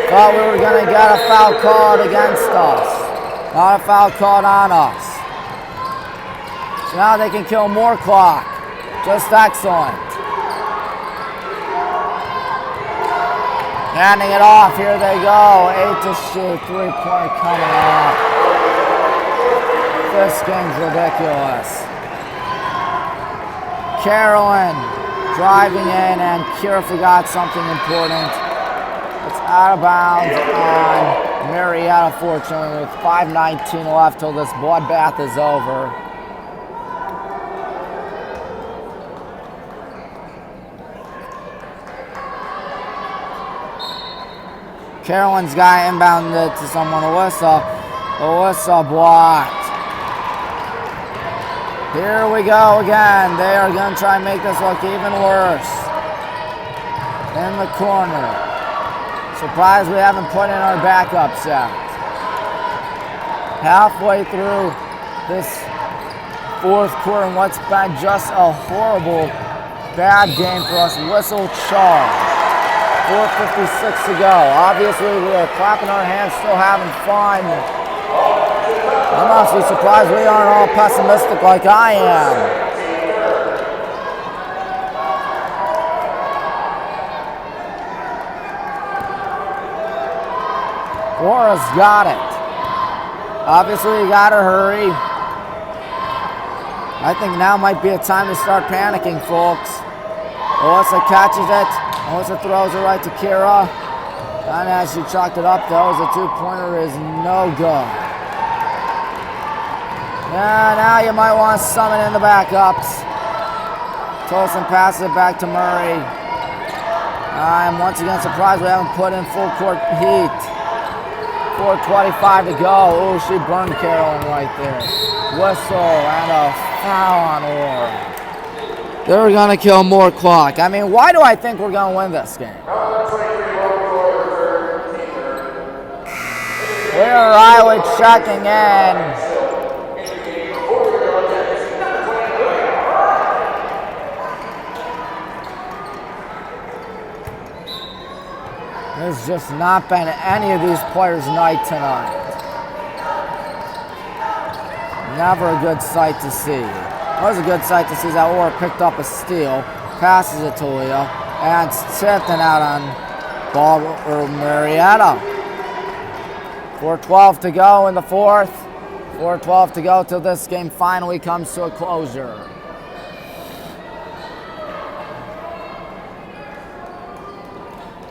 Thought we were going to get a foul called against us. Not a foul called on us. So now they can kill more clock. Just excellent. Handing it off. Here they go. 8 to shoot. 3-point coming up. This game's ridiculous. Carolyn driving in, and Kira forgot something important. It's out of bounds on Marietta, fortunately, with 5:19 left till this bloodbath is over. Carolyn's got inbounded to someone. Alyssa blocked. Here we go again. They are going to try and make this look even worse. In the corner. Surprised we haven't put in our backups yet. Halfway through this fourth quarter, and what's been just a horrible, bad game for us. Whistle charge. 4:56 to go. Obviously, we are clapping our hands, still having fun. I'm honestly surprised we aren't all pessimistic like I am. Laura's got it. Obviously, you gotta hurry. I think now might be a time to start panicking, folks. Alyssa catches it. Alyssa throws it right to Kira. And as she chalked it up, though, the two-pointer is no good. Yeah, now you might want to summon in the backups. Tolson passes it back to Murray. I'm once again surprised we haven't put in full court heat. 4:25 to go. Oh, she burned Carolyn right there. Whistle and a foul on Laura. They're going to kill more clock. I mean, why do I think we're going to win this game? Where Riley checking in. There's just not been any of these players' night tonight. Never a good sight to see. It was a good sight to see that Laura picked up a steal, passes it to Leah, and tipped it out on Marietta. 4:12 to go in the fourth. 4:12 to go till this game finally comes to a closure.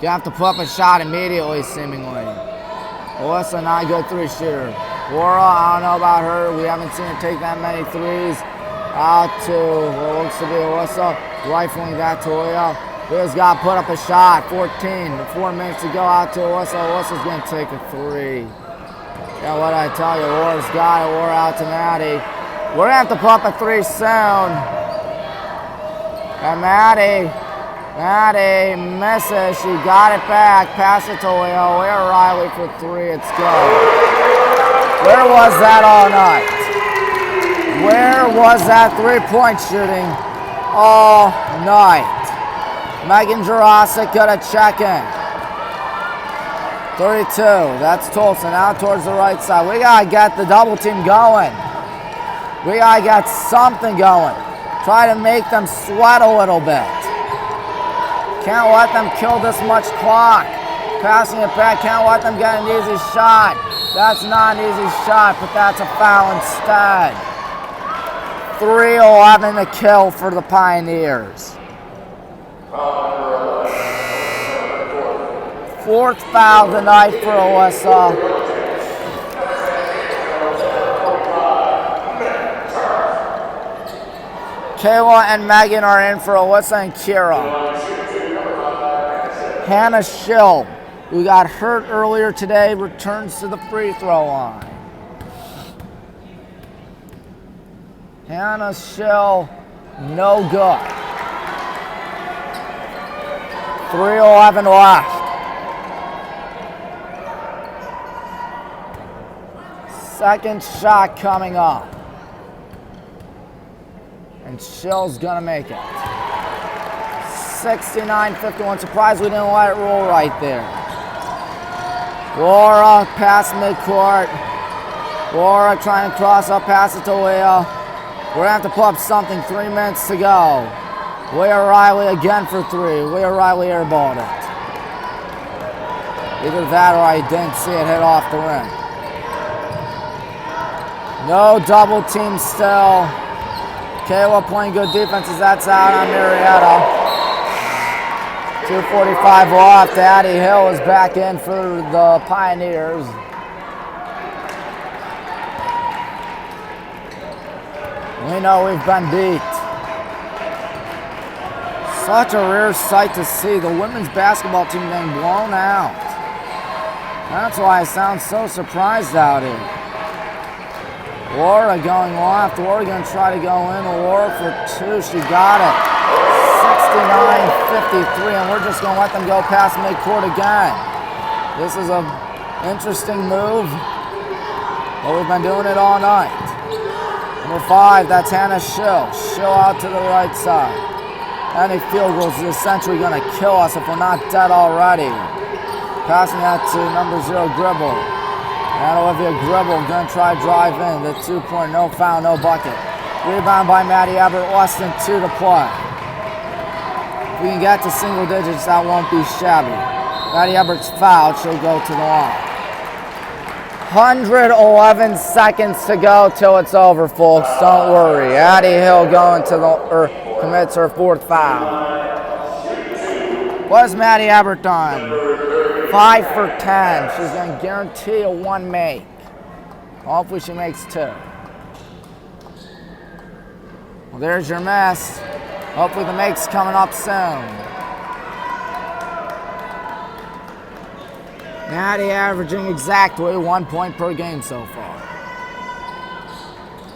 You have to put up a shot immediately, seemingly. Alyssa, not a good three-shooter. Laura, I don't know about her. We haven't seen her take that many threes. Out to what looks to be Alyssa. Rifling that to Leah. Leah's got to put up a shot. 4 minutes to go. Out to Alyssa. Alyssa's going to take a three. Yeah, what did I tell you? Laura's got it. Laura out to Maddie. We're going to have to put up a three soon. And Maddie misses. She got it back. Pass it to Leah. Leah Riley for three. It's good. Where was that all night? Where was that three-point shooting all night? Megan Jurasic got a check in. 32. That's Tolson out towards the right side. We got to get the double team going. We got to get something going. Try to make them sweat a little bit. Can't let them kill this much clock. Passing it back, can't let them get an easy shot. That's not an easy shot, but that's a foul instead. 3:11 to kill for the Pioneers. Fourth foul tonight for Alyssa. Kayla and Megan are in for Alyssa and Kira. Hannah Schill, who got hurt earlier today, returns to the free throw line. Hannah Schill, no good. 3:11 left. Second shot coming up. And Schill's gonna make it. 69-51. Surprised we didn't let it roll right there. Laura past midcourt. Laura trying to cross up, pass it to Leah. We're gonna have to pull up something. 3 minutes to go. Leah Riley again for three. Leah Riley airballed it. Either that or I didn't see it hit off the rim. No double team still. Kayla playing good defenses. That's out on Marietta. 2:45 left. Addie Hill is back in for the Pioneers. We know we've been beat. Such a rare sight to see the women's basketball team being blown out. That's why I sound so surprised out here. Laura going left. Laura going to try to go in. Laura for two. She got it. 69-53, and we're just going to let them go past midcourt again. This is an interesting move, but we've been doing it all night. Number 5, that's Hannah Schill. Schill out to the right side. Any field goals is essentially going to kill us if we're not dead already. Passing that to number 0, Gribble. And Olivia Gribble going to try to drive in. The 2-point, no foul, no bucket. Rebound by Maddie Everett, less than 2 to play. If we can get to single digits, that won't be shabby. Maddie Everett's fouled, she'll go to the line. 111 seconds to go till it's over, folks. Don't worry. Addie Hill going to commits her 4th foul. What has Maddie Everett done? 5 for 10. She's going to guarantee a 1 make. Hopefully she makes 2. Well, there's your miss. Hopefully the make's coming up soon. Maddie averaging exactly 1 point per game so far.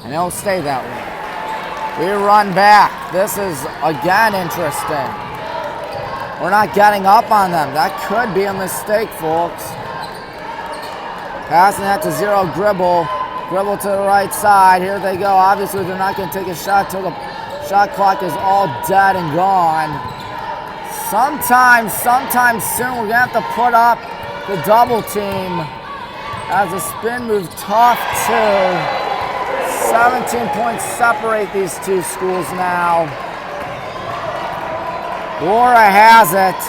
And it'll stay that way. We run back. This is, again, interesting. We're not getting up on them. That could be a mistake, folks. Passing that to 0, Gribble. Gribble to the right side. Here they go. Obviously, they're not going to take a shot till the shot clock is all dead and gone. Sometime soon, we're going to have to put up the double team as a spin move. Tough, too. 17 points separate these two schools now. Laura has it.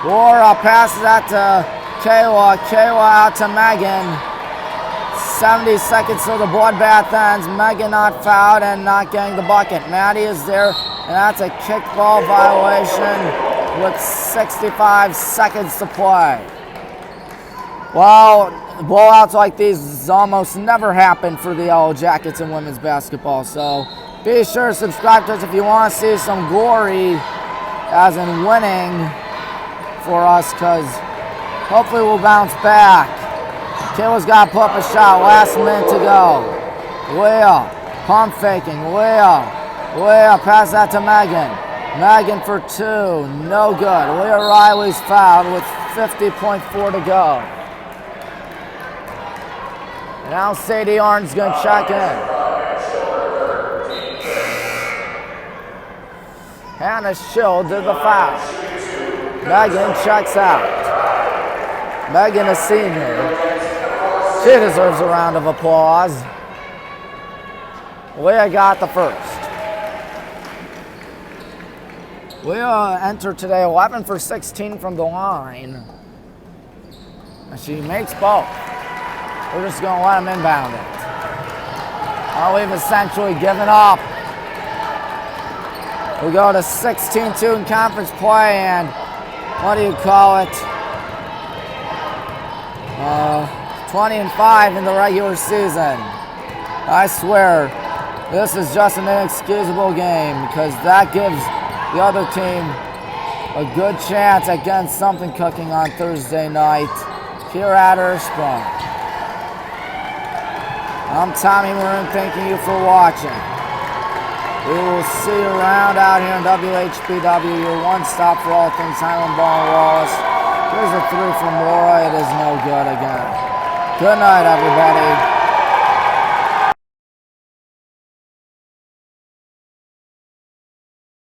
Laura passes that to Kayla. Kayla out to Megan. 70 seconds till the bloodbath ends. Megan not fouled and not getting the bucket. Maddie is there, and that's a kickball violation with 65 seconds to play. Well, blowouts like these almost never happen for the Yellow Jackets in women's basketball, so be sure to subscribe to us if you want to see some glory, as in winning for us, because hopefully we'll bounce back. Kayla's got to put up a shot. Last minute to go. Leah, pump faking. Leah, pass that to Megan. Megan for 2, no good. Leah Riley's fouled with 50.4 to go. And now Sadie Arn's going to check in. Hannah Schill did the foul. Megan checks out. Megan, a senior. She deserves a round of applause. Leah got the first. We enter today 11 for 16 from the line. And she makes both. We're just going to let them inbound it. Oh, we've essentially given up. We go to 16-2 in conference play, and what do you call it? 20-5 in the regular season. I swear, this is just an inexcusable game because that gives the other team a good chance at getting something cooking on Thursday night here at Earthsprung. I'm Tommy Maroon, thanking you for watching. We will see you around out here in WHBW, your one stop for all things Highland Ball and Wallace. Here's a 3 from Laura. It is no good again. Good night, everybody.